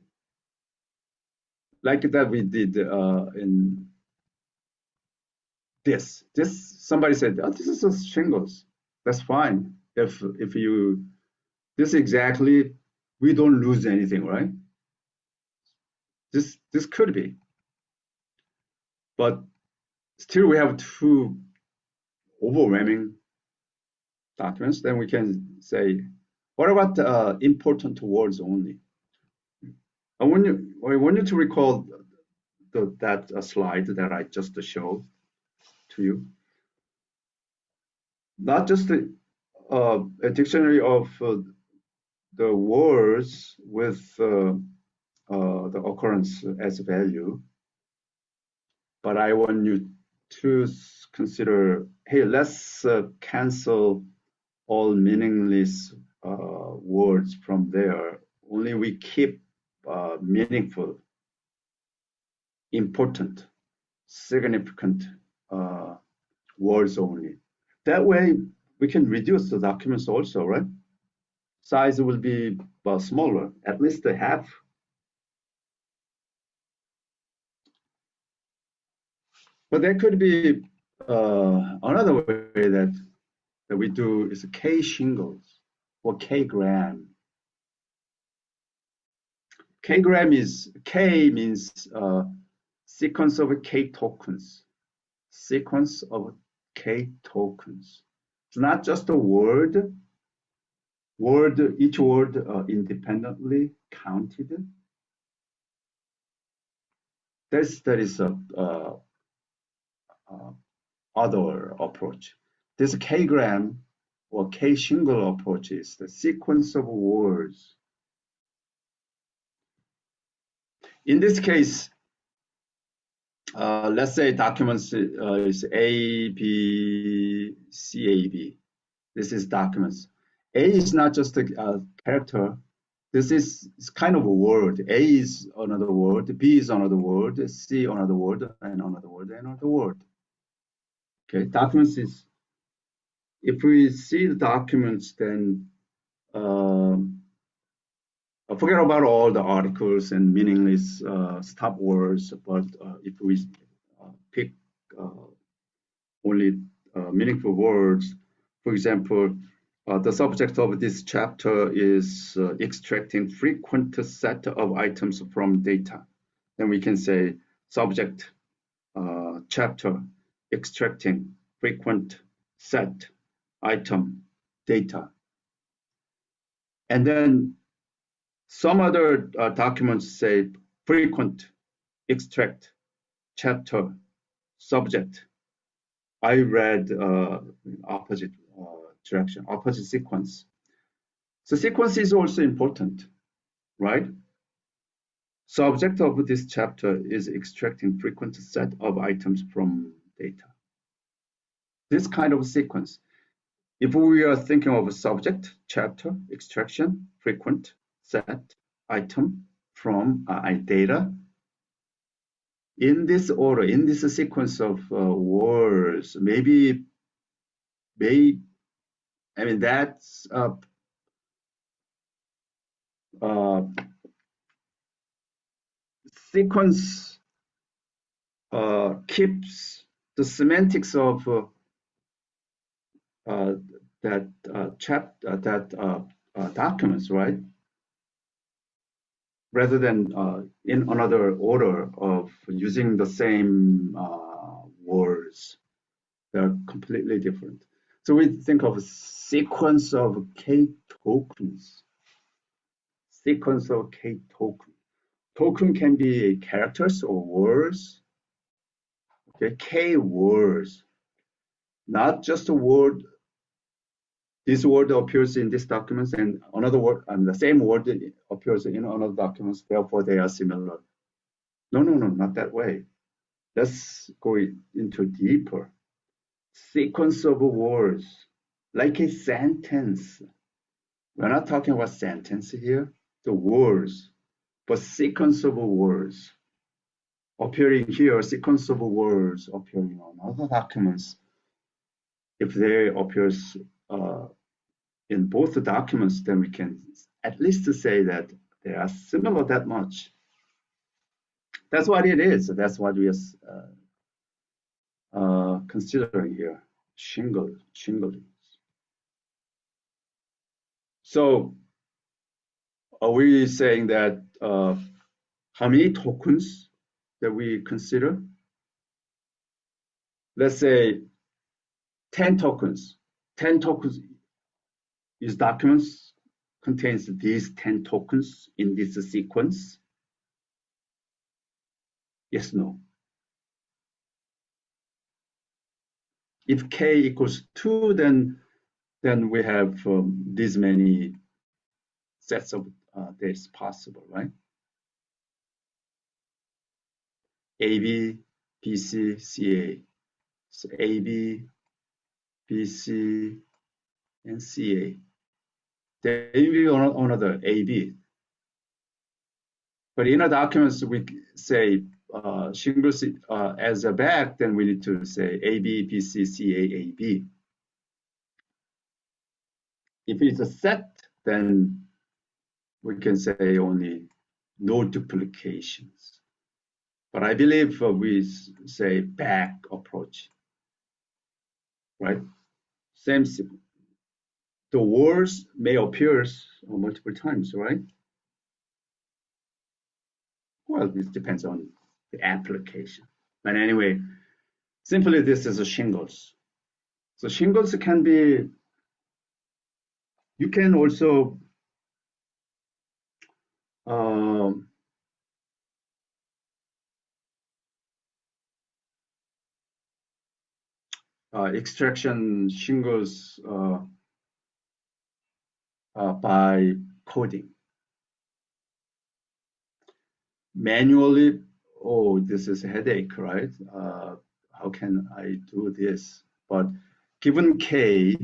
like that we did in this. Somebody said, "Oh, this is just shingles." That's fine. If you this exactly, we don't lose anything, right? This could be, but still we have 2 overwhelming documents. Then we can say, what about important words only? I want you to recall that slide that I just showed to you. Not just a dictionary of the words with the occurrence as value, but I want you to consider, hey, let's cancel all meaningless words from there. Only we keep meaningful, important, significant words only. That way, we can reduce the documents also, right? Size will be smaller, at least a half. But there could be another way that we do is k shingles or k gram. K means sequence of k tokens. Sequence of k tokens. It's not just a word. Each word independently counted. That is a other approach. This K-gram or K-shingle approach is the sequence of words. In this case, let's say documents is A, B, C, A, B. This is documents. A is not just a character. This is kind of a word. A is another word, B is another word, C another word, and another word, and another word. Okay, documents is, if we see the documents, then forget about all the articles and meaningless stop words, but if we pick only meaningful words, for example, the subject of this chapter is extracting frequent set of items from data. Then we can say subject chapter extracting frequent set item data. And then some other documents say frequent extract chapter subject. I read opposite direction, opposite sequence. So sequence is also important, right? Subject of this chapter is extracting frequent set of items from data. This kind of sequence. If we are thinking of a subject, chapter, extraction, frequent, set, item from data, in this order, in this sequence of words, maybe, I mean, that's sequence keeps the semantics of documents, right? Rather than in another order of using the same words. They're completely different. So we think of a sequence of K tokens. Sequence of K token. Token can be characters or words. Okay, K words. Not just a word. This word appears in this document, and another word, and the same word appears in another document. Therefore, they are similar. No, not that way. Let's go into deeper. Sequence of words, like a sentence. We're not talking about sentence here, the words, but sequence of words appearing here, sequence of words appearing on other documents. If they appears in both the documents, then we can at least say that they are similar that much. That's what it is. That's what we are considering here. Shingling. So are we saying that how many tokens that we consider? Let's say 10 tokens. 10 tokens is documents contains these 10 tokens in this sequence. Yes, no. If k equals 2, then we have these many sets of this possible, right? AB, BC, CA. So AB, BC, and CA. There will be another AB. But in our documents, we say single as a bag, then we need to say AB, BC, CA, AB. If it's a set, then we can say only no duplications. But I believe we say back approach, right? Same, the words may appear multiple times, right? Well, it depends on the application. But anyway, simply this is a shingles. So shingles can be, you can also extraction shingles by coding. Manually, oh, this is a headache, right? How can I do this? But given K,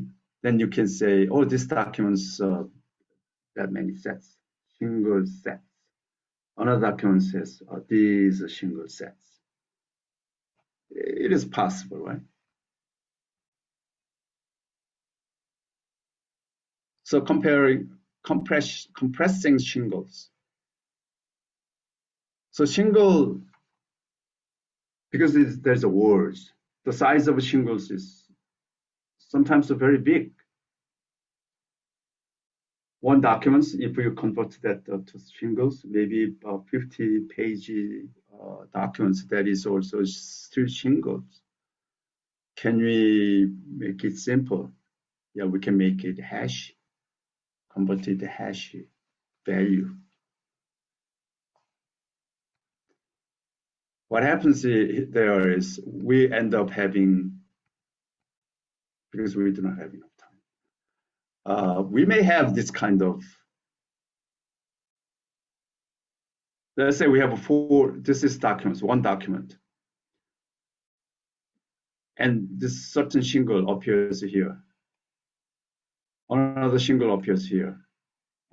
then you can say, oh, this documents that many sets, single sets. Another document says these are single sets. It is possible, right? So compressing shingles. So shingle, because there's a words, the size of shingles is sometimes very big. One document, if you convert that to shingles, maybe 50-page documents, that is also still shingles. Can we make it simple? Yeah, we can make it hash, convert it to hash value. What happens there is we end up having, because we do not have enough time, we may have this kind of, let's say we have this is documents, one document. And this certain shingle appears here. Another shingle appears here.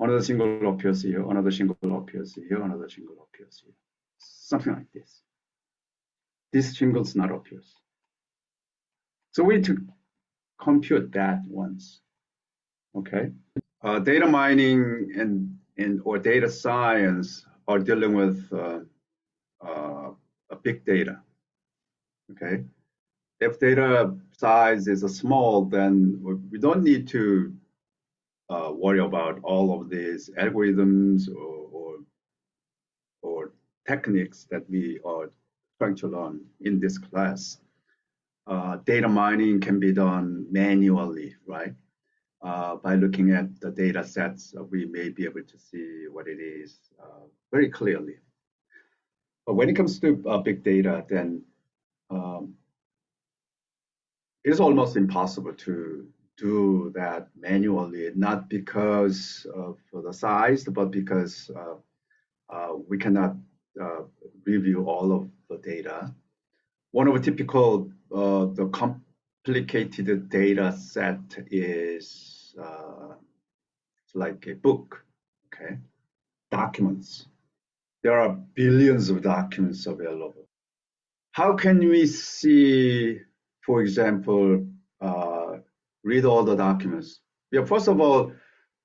Another shingle appears here. Another shingle appears here. Another shingle appears here. Something like this. This shingles not appears. So we need to compute that once. Okay. Data mining and or data science are dealing with a big data. Okay. If data size is small, then we don't need to worry about all of these algorithms or techniques that we are trying to learn in this class. Data mining can be done manually, right? By looking at the data sets, we may be able to see what it is very clearly. But when it comes to big data, then um, it's almost impossible to do that manually, not because of the size, but because we cannot review all of the data. One of the typical, the complicated data set is like a book, okay? Documents. There are billions of documents available. How can we see, for example, read all the documents? Yeah, first of all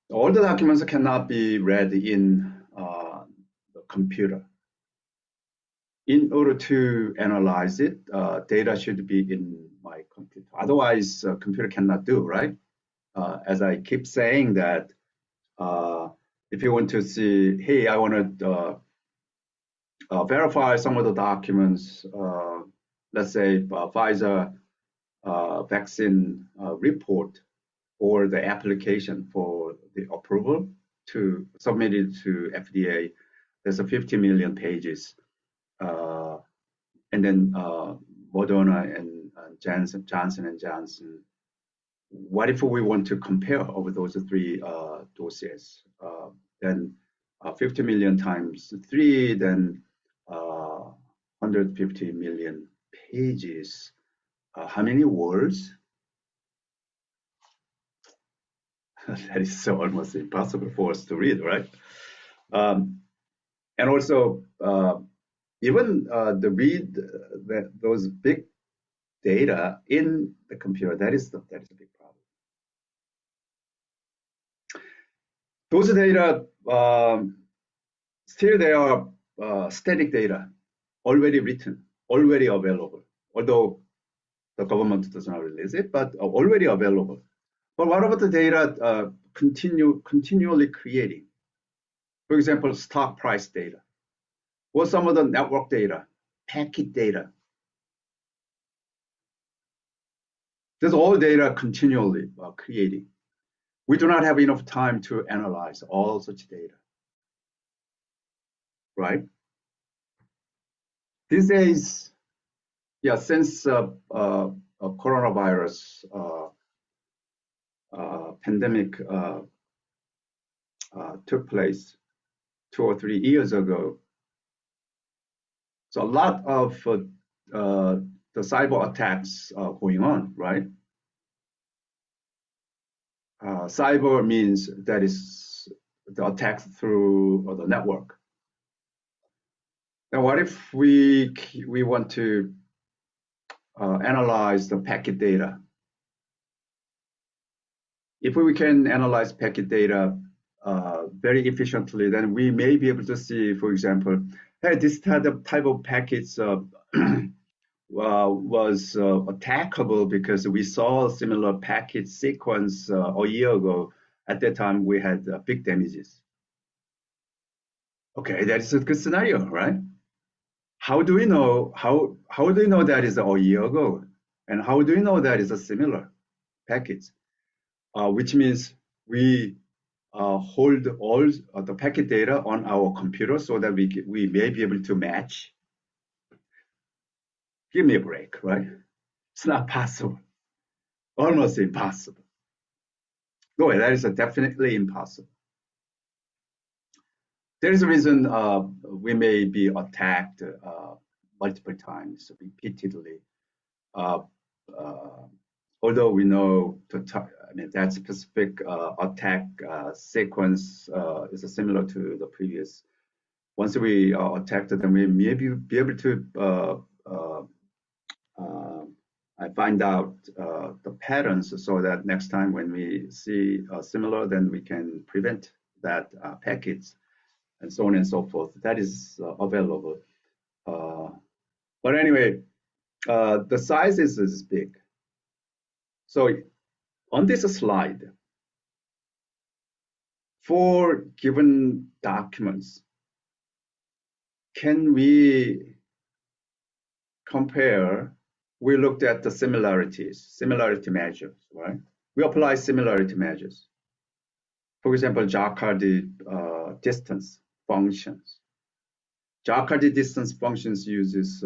the documents cannot be read in the computer. In order to analyze it, data should be in my computer. Otherwise, computer cannot do, right? As I keep saying that, if you want to see, hey, I want to verify some of the documents, let's say Pfizer vaccine report or the application for the approval to submit it to FDA. There's a 50 million pages. And then Moderna and Johnson and Johnson. What if we want to compare over those three dossiers? Then 50 million times 3, then 150 million pages. How many words? That is so almost impossible for us to read, right? And also, even the read those big data in the computer, that is a big problem. Those data, still they are static data, already written, already available, although the government does not release it, but already available. But what about the data continually creating? For example, stock price data, or some of the network data, packet data. There's all data continually creating. We do not have enough time to analyze all such data, right? These days, yeah, since coronavirus pandemic took place 2 or 3 years ago. So a lot of the cyber attacks are going on, right? Cyber means that is the attack through the network. Now, what if we want to analyze the packet data? If we can analyze packet data very efficiently, then we may be able to see, for example, hey, this type of packets was attackable because we saw a similar packet sequence a year ago. At that time, we had big damages. Okay, that is a good scenario, right? How do we know? How do we know that is a year ago? And how do we know that is a similar packets? Which means we hold all the packet data on our computer so that we may be able to match. Give me a break, right? It's not possible. Almost impossible. No, that is definitely impossible. There is a reason we may be attacked multiple times, repeatedly. Although we know that specific attack sequence is similar to the previous. Once we are attacked, then we may be able to find out the patterns so that next time when we see similar, then we can prevent that packets and so on and so forth. That is available. But anyway, the size is big. So on this slide, for given documents, can we compare? We looked at the similarity measures, right? We apply similarity measures. For example, Jacobi distance functions. Jacobi distance functions uses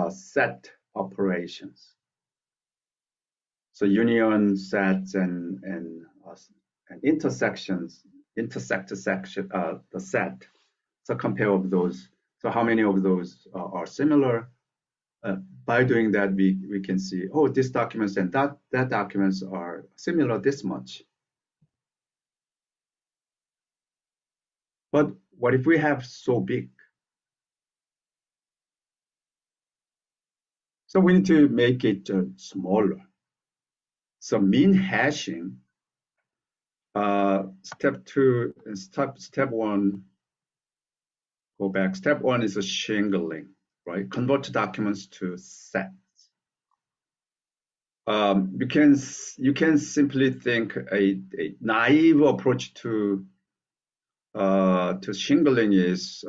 set operations. So union sets and intersections, intersect section, the set. So compare of those. So how many of those are similar? By doing that, we can see, oh, this documents and that documents are similar this much. But what if we have so big? So we need to make it smaller. So mean hashing, step one, go back. Step one is a shingling, right? Convert documents to sets. You can simply think a naive approach to shingling is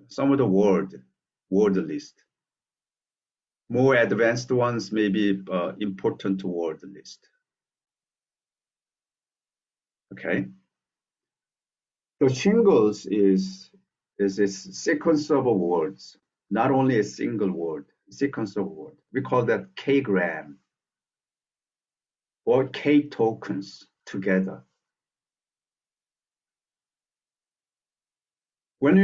some of the word list. More advanced ones may be important word list. Okay. So shingles is this sequence of words, not only a single word, sequence of words. We call that K-gram or K tokens together. When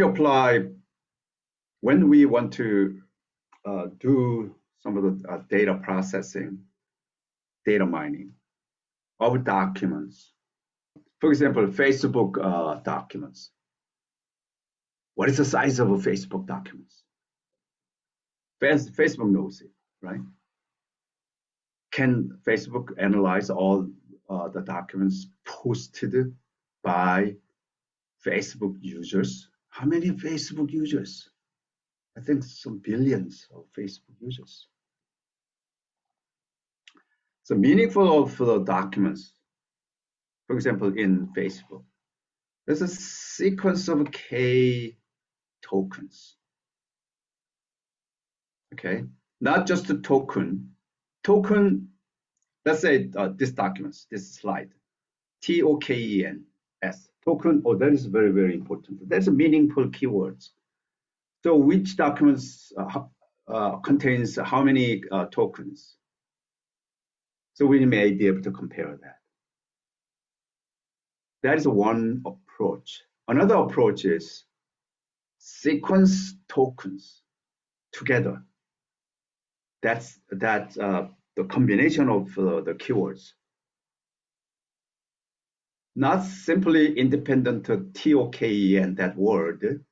we want to do some of the data processing, data mining of documents, for example, Facebook documents. What is the size of a Facebook documents? Facebook knows it, right? Can Facebook analyze all the documents posted by Facebook users? How many Facebook users? I think some billions of Facebook users. So meaningful of the documents, for example, in Facebook, there's a sequence of K tokens. Okay, not just a token. Token, let's say this documents, this slide, TOKENS, token. Oh, that is very, very important. That's a meaningful keywords. So which documents contains how many tokens? So we may be able to compare that. That is one approach. Another approach is sequence tokens together. That's the combination of the keywords. Not simply independent TOKEN, that word,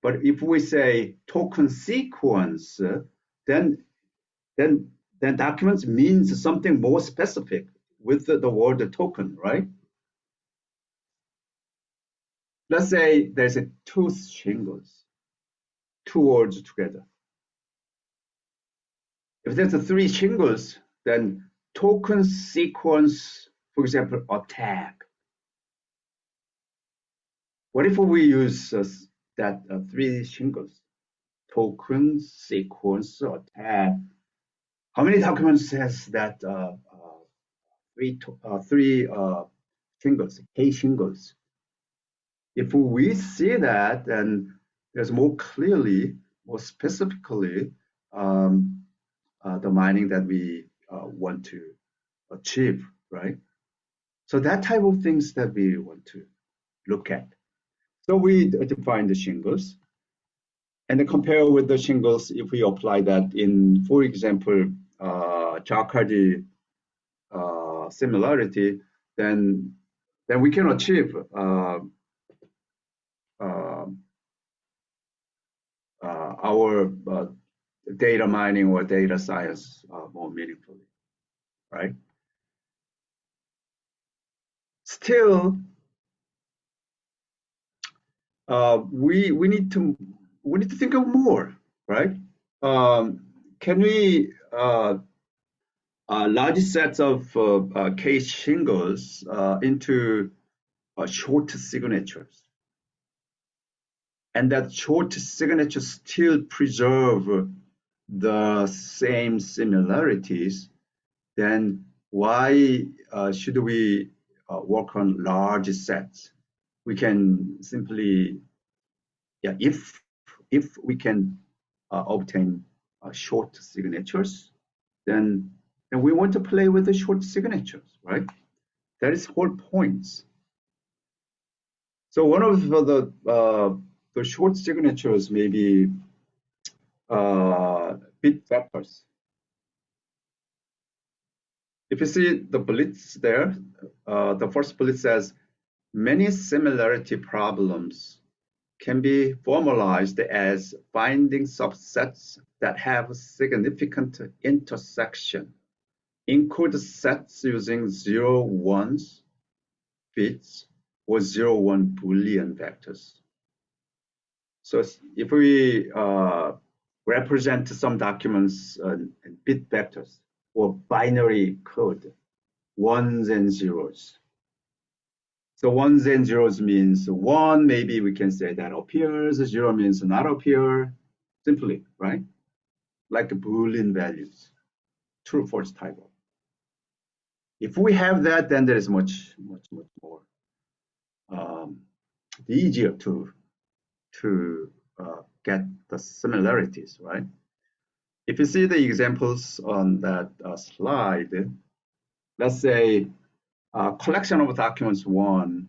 but if we say token sequence, then documents means something more specific with the word token, right? Let's say there's two shingles, two words together. If there's three shingles, then token sequence, for example, attack. What if we use that three shingles? Token sequence attack. How many documents has that three shingles, K shingles? If we see that, then there's more clearly, more specifically, the mining that we want to achieve, right? So that type of things that we want to look at. So we define the shingles and then compare with the shingles if we apply that in, for example, Jakarta similarity, then we can achieve our data mining or data science more meaningfully, right? Still, we need to think of more, right? Can we large sets of case shingles into short signatures, and that short signatures still preserve the same similarities, then why should we work on large sets? We can simply, yeah, if we can obtain short signatures, then we want to play with the short signatures, right? That is whole points. So one of the short signatures may be bit vectors. If you see the bullets there, the first bullet says, many similarity problems can be formalized as finding subsets that have significant intersection. Include sets using 0, 1s, bits, or 0, 1 Boolean vectors. So if we represent some documents in bit vectors or binary code, ones and zeros. So ones and zeros means one, maybe we can say that appears, zero means not appear, simply, right? Like Boolean values, true, false type of. If we have that, then there is much more easier to get the similarities, right? If you see the examples on that slide, let's say a collection of documents one,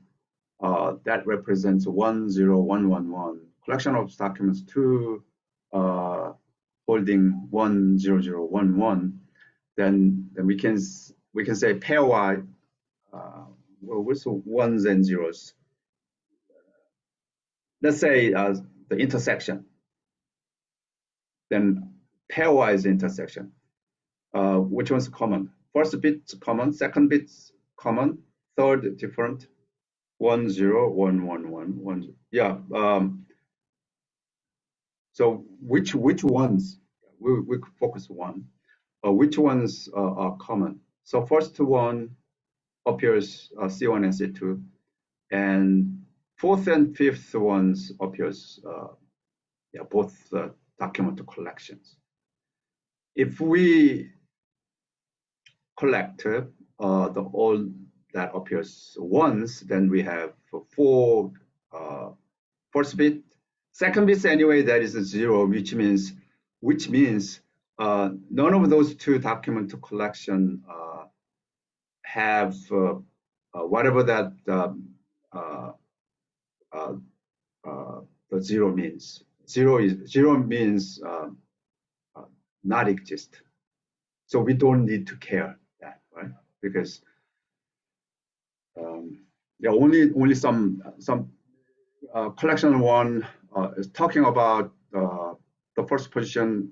that represents 10111. Collection of documents two, holding 10011. Then we can say pairwise with ones and zeros. Let's say the intersection. Then pairwise intersection. Which one's common? First bit's common, second bit's common, third different. 1 0 1 1 1 1. Yeah. So which ones we focus one? Which ones are common? So first one appears C1 and C2, and fourth and fifth ones appears both document collections. If we collect all that appears once, then we have four first bit, second bit anyway, that is a zero, which means none of those two document collection have whatever that uh, uh, the zero means. Zero means not exist. So we don't need to care that, right? Because yeah, only some collection one is talking about the first position,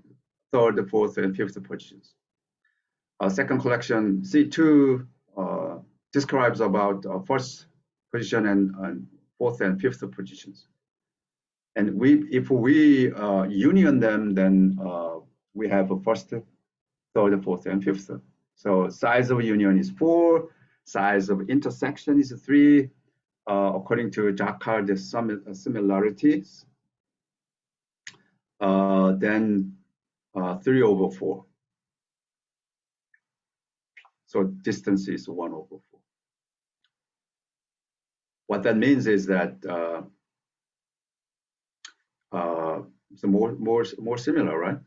third, fourth, and fifth positions. Second collection C2 describes about first position and fourth and fifth positions. And if we union them, then we have a first, third, fourth, and fifth. So size of union is 4, size of intersection is 3, according to Jacquard's similarities. Then 3 over 4. So distance is 1 over 4. What that means is that it's more similar, right?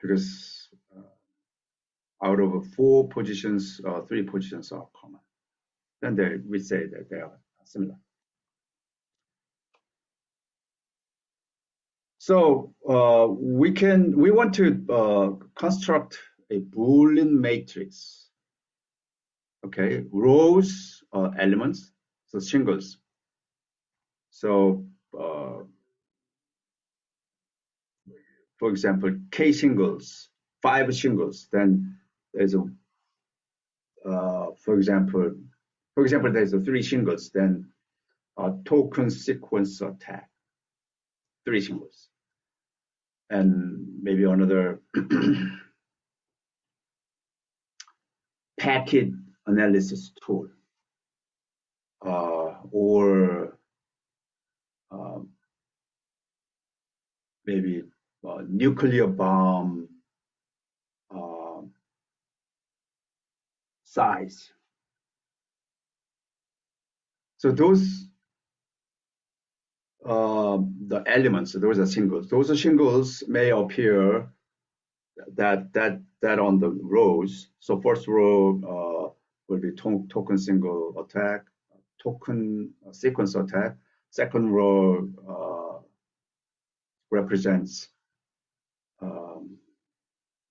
Because out of 4 positions, 3 positions are common. Then we say that they are similar. So we want to construct a Boolean matrix. Okay, rows, elements, so shingles. So for example, K shingles, 5 shingles. Then there's a for example, there's a 3 shingles. Then token sequence attack, 3 shingles, and maybe another packet analysis tool, or maybe nuclear bomb size. So those the elements, those are shingles. Those shingles may appear that on the rows. So first row will be token single attack, token sequence attack. Second row represents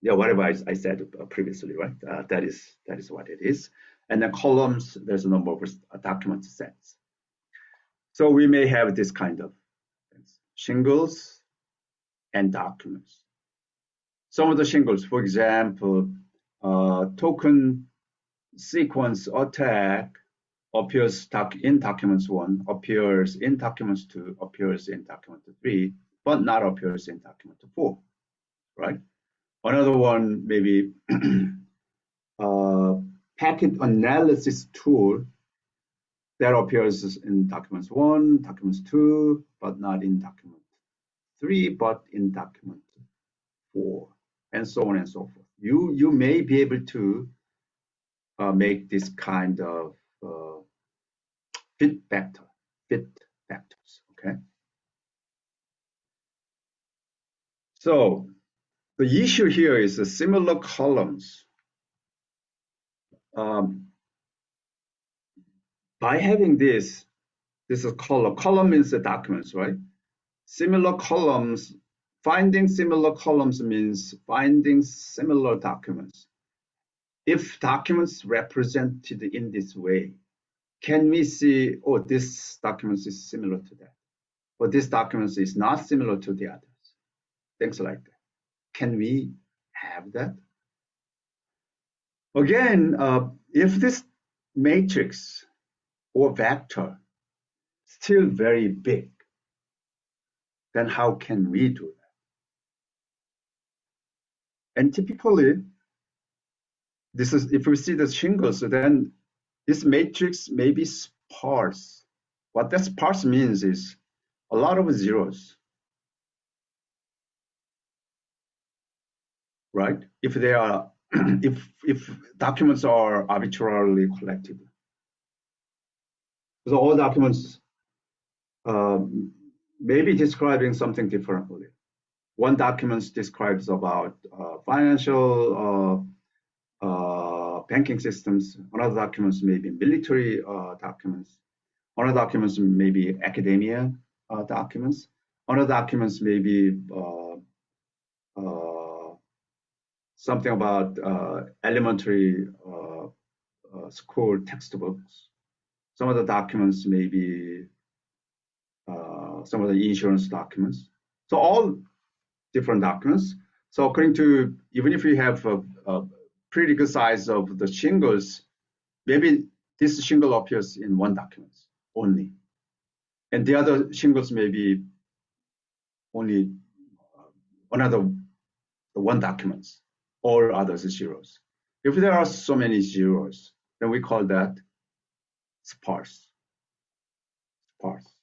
yeah, whatever I said previously, right? That is what it is. And then columns, there's a number of document sets. So we may have this kind of things, shingles and documents. Some of the shingles, for example, token sequence attack appears in documents 1, appears in documents 2, appears in document 3, but not appears in document 4, right? Another one, maybe packet analysis tool that appears in documents 1, documents 2, but not in document 3, but in document 4, and so on and so forth. You may be able to make this kind of fit vectors, okay? So the issue here is the similar columns. By having this is a column. Column means the documents, right? Similar columns, finding similar columns means finding similar documents. If documents represented in this way, can we see, oh, this document is similar to that, or this document is not similar to the others? Things like that. Can we have that? Again, if this matrix or vector is still very big, then how can we do that? And typically, this is, if we see the shingles, then this matrix may be sparse. What that sparse means is a lot of zeros, right? If they are, if documents are arbitrarily collected. So all documents may be describing something differently. One document describes about financial banking systems. Another documents may be military documents. Other documents may be academia documents. Other documents may be something about elementary school textbooks. Some of the documents may be some of the insurance documents. So all different documents. So according to, even if you have a pretty good size of the shingles, maybe this shingle appears in one document only. And the other shingles may be only another one document, all others zeros. If there are so many zeros, then we call that sparse. Sparse.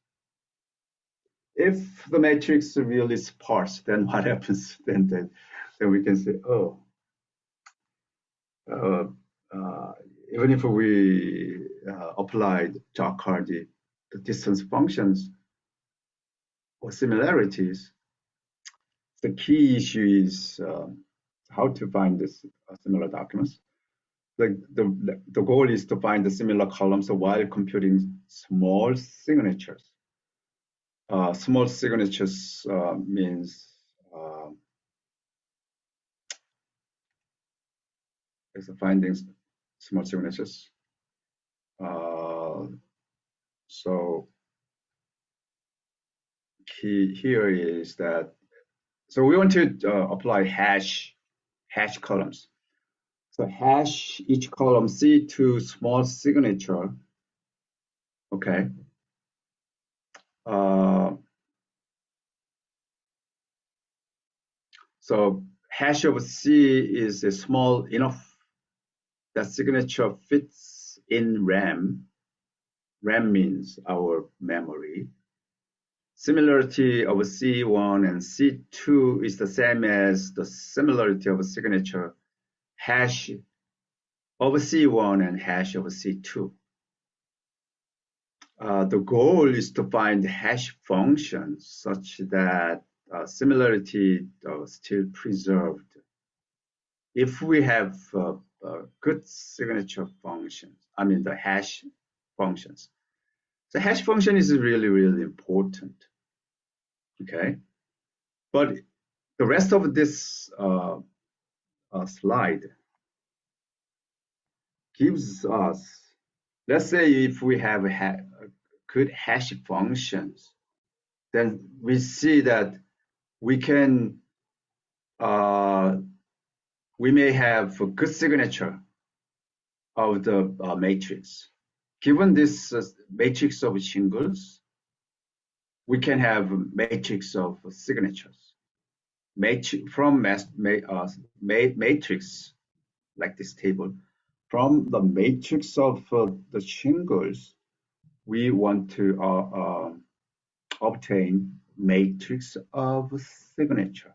If the matrix is really sparse, then what happens? Then we can say, oh, even if we applied Jaccard, the distance functions or similarities, the key issue is how to find this similar documents. The goal is to find the similar columns while computing small signatures. Small signatures means is the findings small signatures. So key here is that, so we want to apply hash columns. So hash each column C2 small signature. Okay. So hash of C is a small enough that signature fits in RAM. RAM means our memory. Similarity of C1 and C2 is the same as the similarity of signature hash of C1 and hash of C2. The goal is to find hash functions such that similarity is still preserved. If we have good signature functions, I mean the hash functions. The hash function is really, really important. Okay, but the rest of this slide gives us, let's say if we have good hash functions, then we see that we can, we may have a good signature of the matrix. Given this matrix of shingles, we can have a matrix of signatures. From matrix, like this table, from the matrix of the shingles, we want to obtain matrix of signature.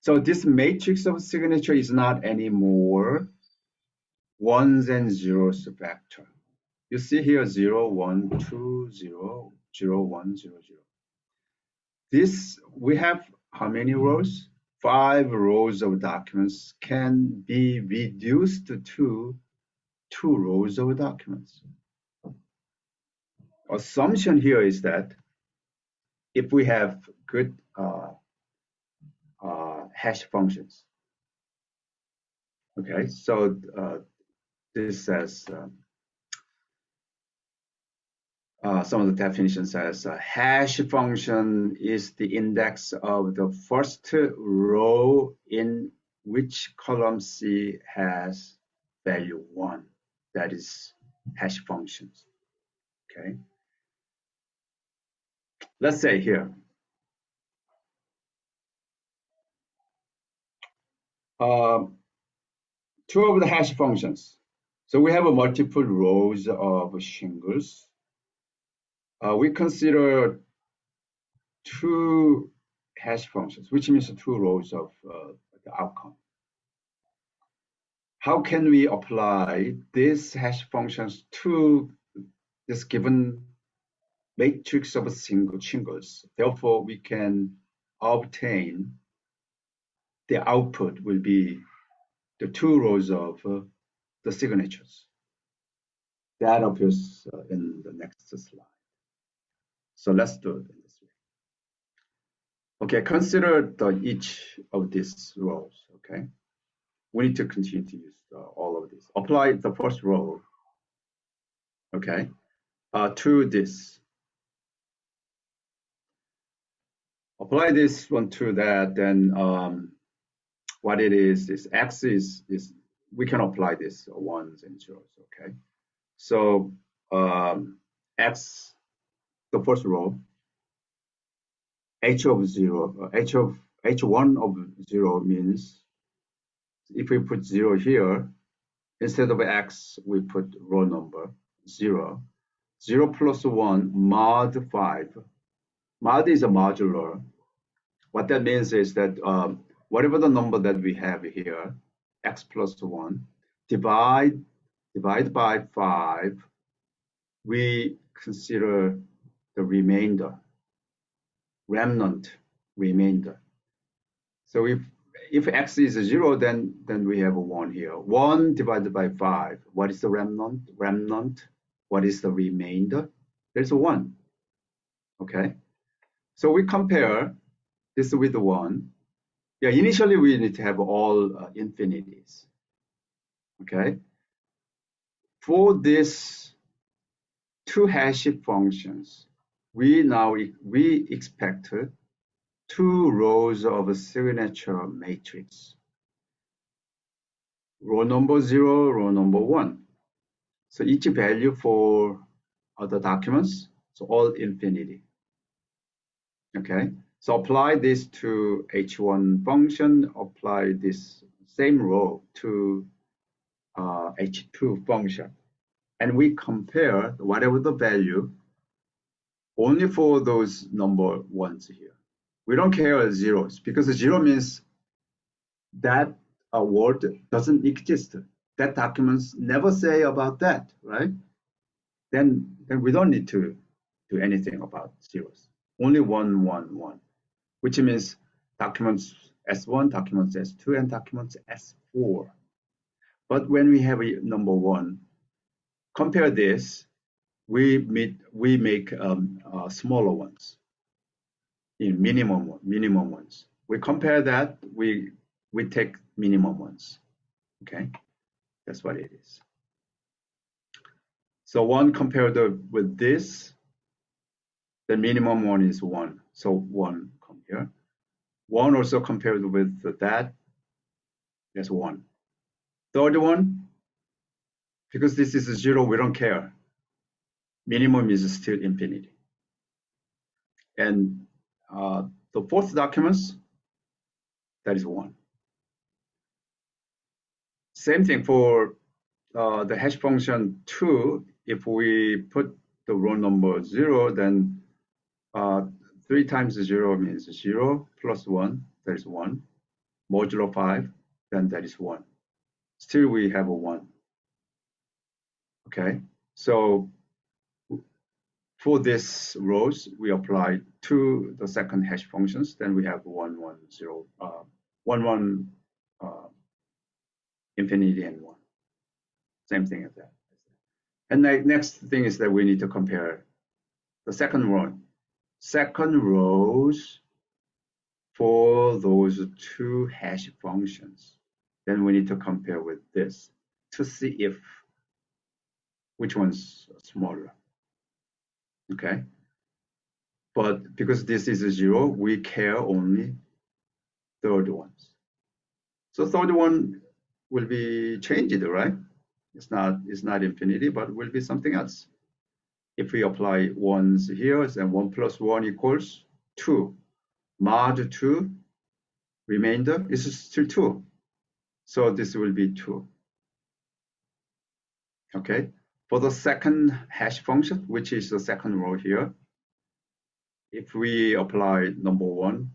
So this matrix of signature is not anymore ones and zeros vector. You see here 0, 1, 2, 0, 0, 1, 0, 0. This, we have how many rows? 5 rows of documents can be reduced to 2 rows of documents. Assumption here is that if we have good hash functions, okay, so this says some of the definition says hash function is the index of the first row in which column C has value 1. That is hash functions. Okay. Let's say here, two of the hash functions. So we have a multiple rows of shingles. We consider 2 hash functions, which means 2 rows of the outcome. How can we apply these hash functions to this given matrix of single shingles? Therefore, we can obtain the output will be the two rows of the signatures. That appears in the next slide. So let's do it in this way. Okay, consider each of these rows. Okay, we need to continue to use all of these. Apply the first row. Okay, to this. Apply this one to that. Then what it is x is we can apply this ones and zeros. Okay, so x, the first row, h of 0, h1 of 0 means if we put 0 here, instead of x, we put row number 0. 0 plus 1 mod 5. Mod is a modular. What that means is that whatever the number that we have here, x plus 1, divide by 5, we consider the remainder, remnant remainder. So if x is 0, then we have a 1 here. 1 divided by 5. What is the remnant? Remnant. What is the remainder? There's a 1. Okay. So we compare this with the 1. Yeah, initially we need to have all infinities. Okay. For these two hash functions, we expect two rows of a signature matrix. Row number 0, row number 1. So each value for other documents, so all infinity. Okay, so apply this to h1 function, apply this same row to h2 function, and we compare whatever the value only for those number ones here. We don't care zeros because 0 means that a word doesn't exist. That documents never say about that, right? Then we don't need to do anything about zeros. Only 1, 1, 1, which means documents S1, documents S2, and documents S4. But when we have a number 1, compare this, we make smaller ones, in minimum ones. We compare that, we take minimum ones. Okay, that's what it is. So 1 compared with this, the minimum one is 1. So 1 come here. 1 also compared with that, that's 1. Third one, because this is 0, we don't care. Minimum is still infinity. And the fourth documents, that is 1. Same thing for the hash function 2. If we put the row number 0, then 3 times 0 means 0 plus 1, that is 1. Modulo 5, then that is 1. Still we have a 1. Okay, so for these rows, we apply to the second hash functions. Then we have 1, 1, 0, 1, 1, infinity, and 1. Same thing as that. And the next thing is that we need to compare the second row. Second rows for those two hash functions. Then we need to compare with this to see if which one's smaller. Okay. But because this is a 0, we care only third ones. So third one will be changed, right? It's not infinity, but will be something else. If we apply ones here, then 1 plus 1 equals 2. Mod 2, remainder is still 2. So this will be 2. Okay. For the second hash function, which is the second row here, if we apply number 1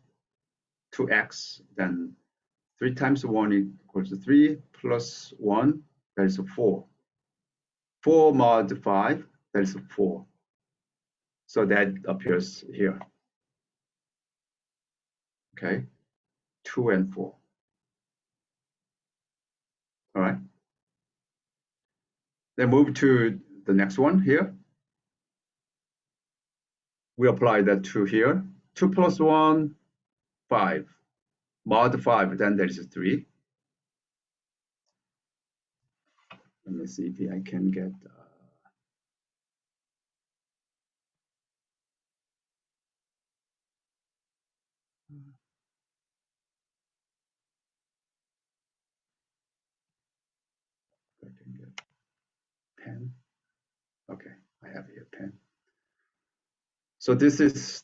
to x, then 3 times 1 equals 3 plus 1, that is 4. 4 mod 5, that is 4. So that appears here. Okay, 2 and 4. All right. Then move to the next one here. We apply that 2 here. 2 plus 1, 5. Mod 5, then there is a 3. Let me see if I can get... I can get pen. Okay, I have here pen. So this is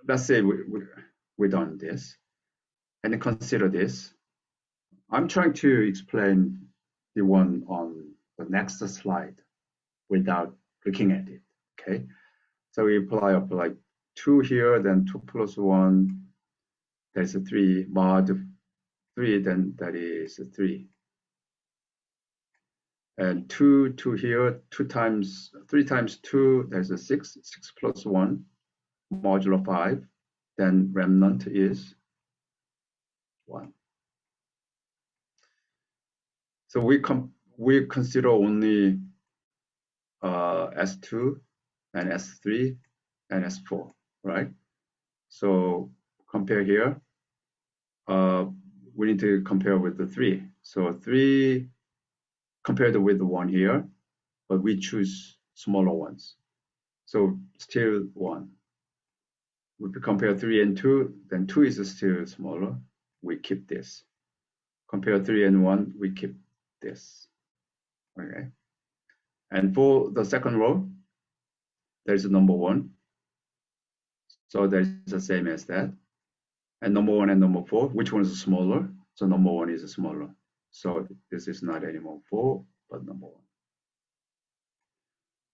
let's say we done this, and consider this. I'm trying to explain the one on the next slide without looking at it. Okay, so we apply 2 here, then 2 plus 1, there's a 3, mod 3, then that is a 3. And 2 here, 3 times 2, there's a 6, 6 plus 1, modulo 5, then remnant is 1. So we consider only S2 and S3 and S4, right? So compare here. We need to compare with the 3. So 3 compared with the 1 here, but we choose smaller ones. So still 1. If we compare 3 and 2, then 2 is still smaller. We keep this. Compare 3 and 1, we keep this. Okay. And for the second row, there's a number 1. So there's the same as that. And number 1 and number 4, which one is smaller? So number 1 is smaller. So this is not anymore 4, but number 1.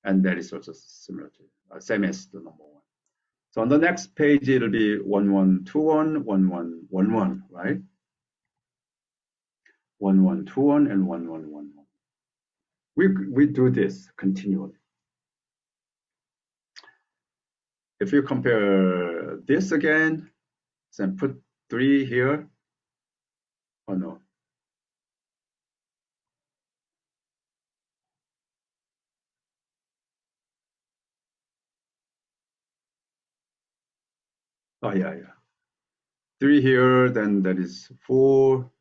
And that is also similar to, same as the number 1. So on the next page, it'll be 1121, 1111, right? 1121 and 1111. We do this continually. If you compare this again, then put 3 here. Oh no. Oh yeah. 3 here, then that is 4.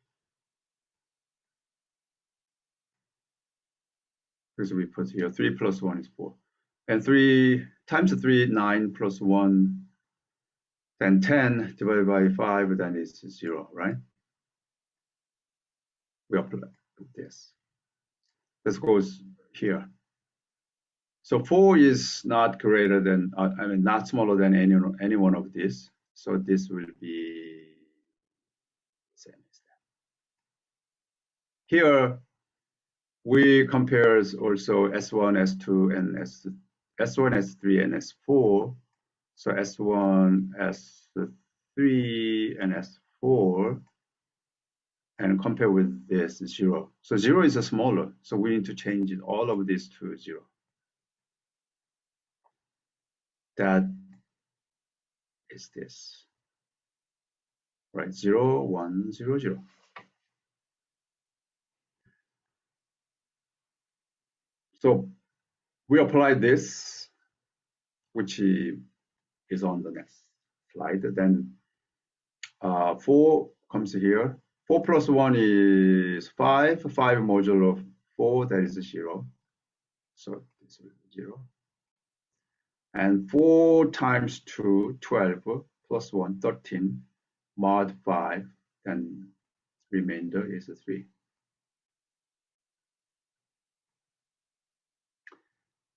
Because we put here 3 plus 1 is 4. And 3 times 3, 9 plus 1, then 10 divided by 5, then it's 0, right? We apply this. This goes here. So 4 is not greater than, not smaller than any one of these. So this will be the same as that. Here, we compare also S1, S2, and S1, S3, and S4. So S1, S3, and S4, and compare with this 0. So 0 is smaller. So we need to change all of this to 0. That is this, right? 0, 1, 0, 0. So we apply this, which is on the next slide. Then 4 comes here. 4 plus 1 is 5. 5 modulo 4, that is 0. So this will be 0. And 4 times 2, 12, plus 1, 13, mod 5, then remainder is 3.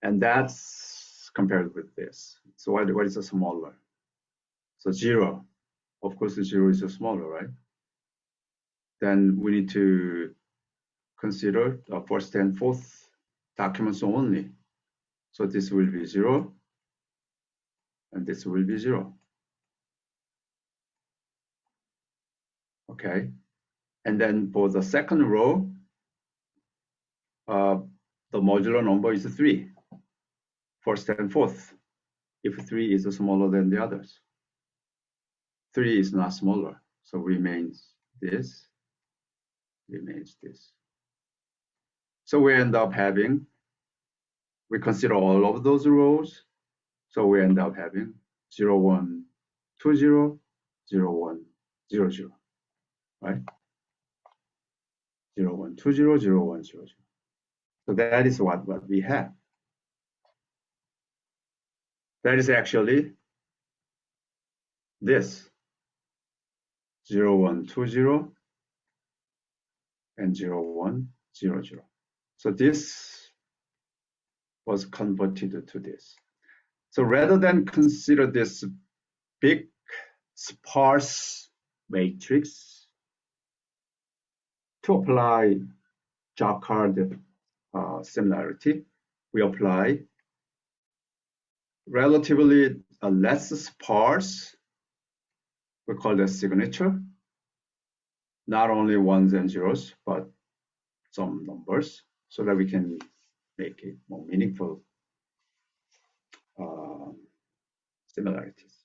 And that's compared with this. So what is a smaller? So 0. Of course, the 0 is smaller, right? Then we need to consider the first and fourth documents only. So this will be 0, and this will be 0. Okay. And then for the second row, the modular number is 3, first and fourth, if 3 is smaller than the others. 3 is not smaller, so remains this remains this. So we end up having, we consider all of those rows. So we end up having 0, 1, 2, 0, 0, 1, 0, 0, right? 0, 1, 2, 0, 0, 1, 0, 0. So that is what we have. That is actually this 0, 1, 2, 0 and 0, 1, 0, 0. So this was converted to this. So rather than consider this big sparse matrix to apply Jacquard similarity, we apply relatively less sparse, we call that signature, not only ones and zeros, but some numbers, so that we can make it more meaningful similarities.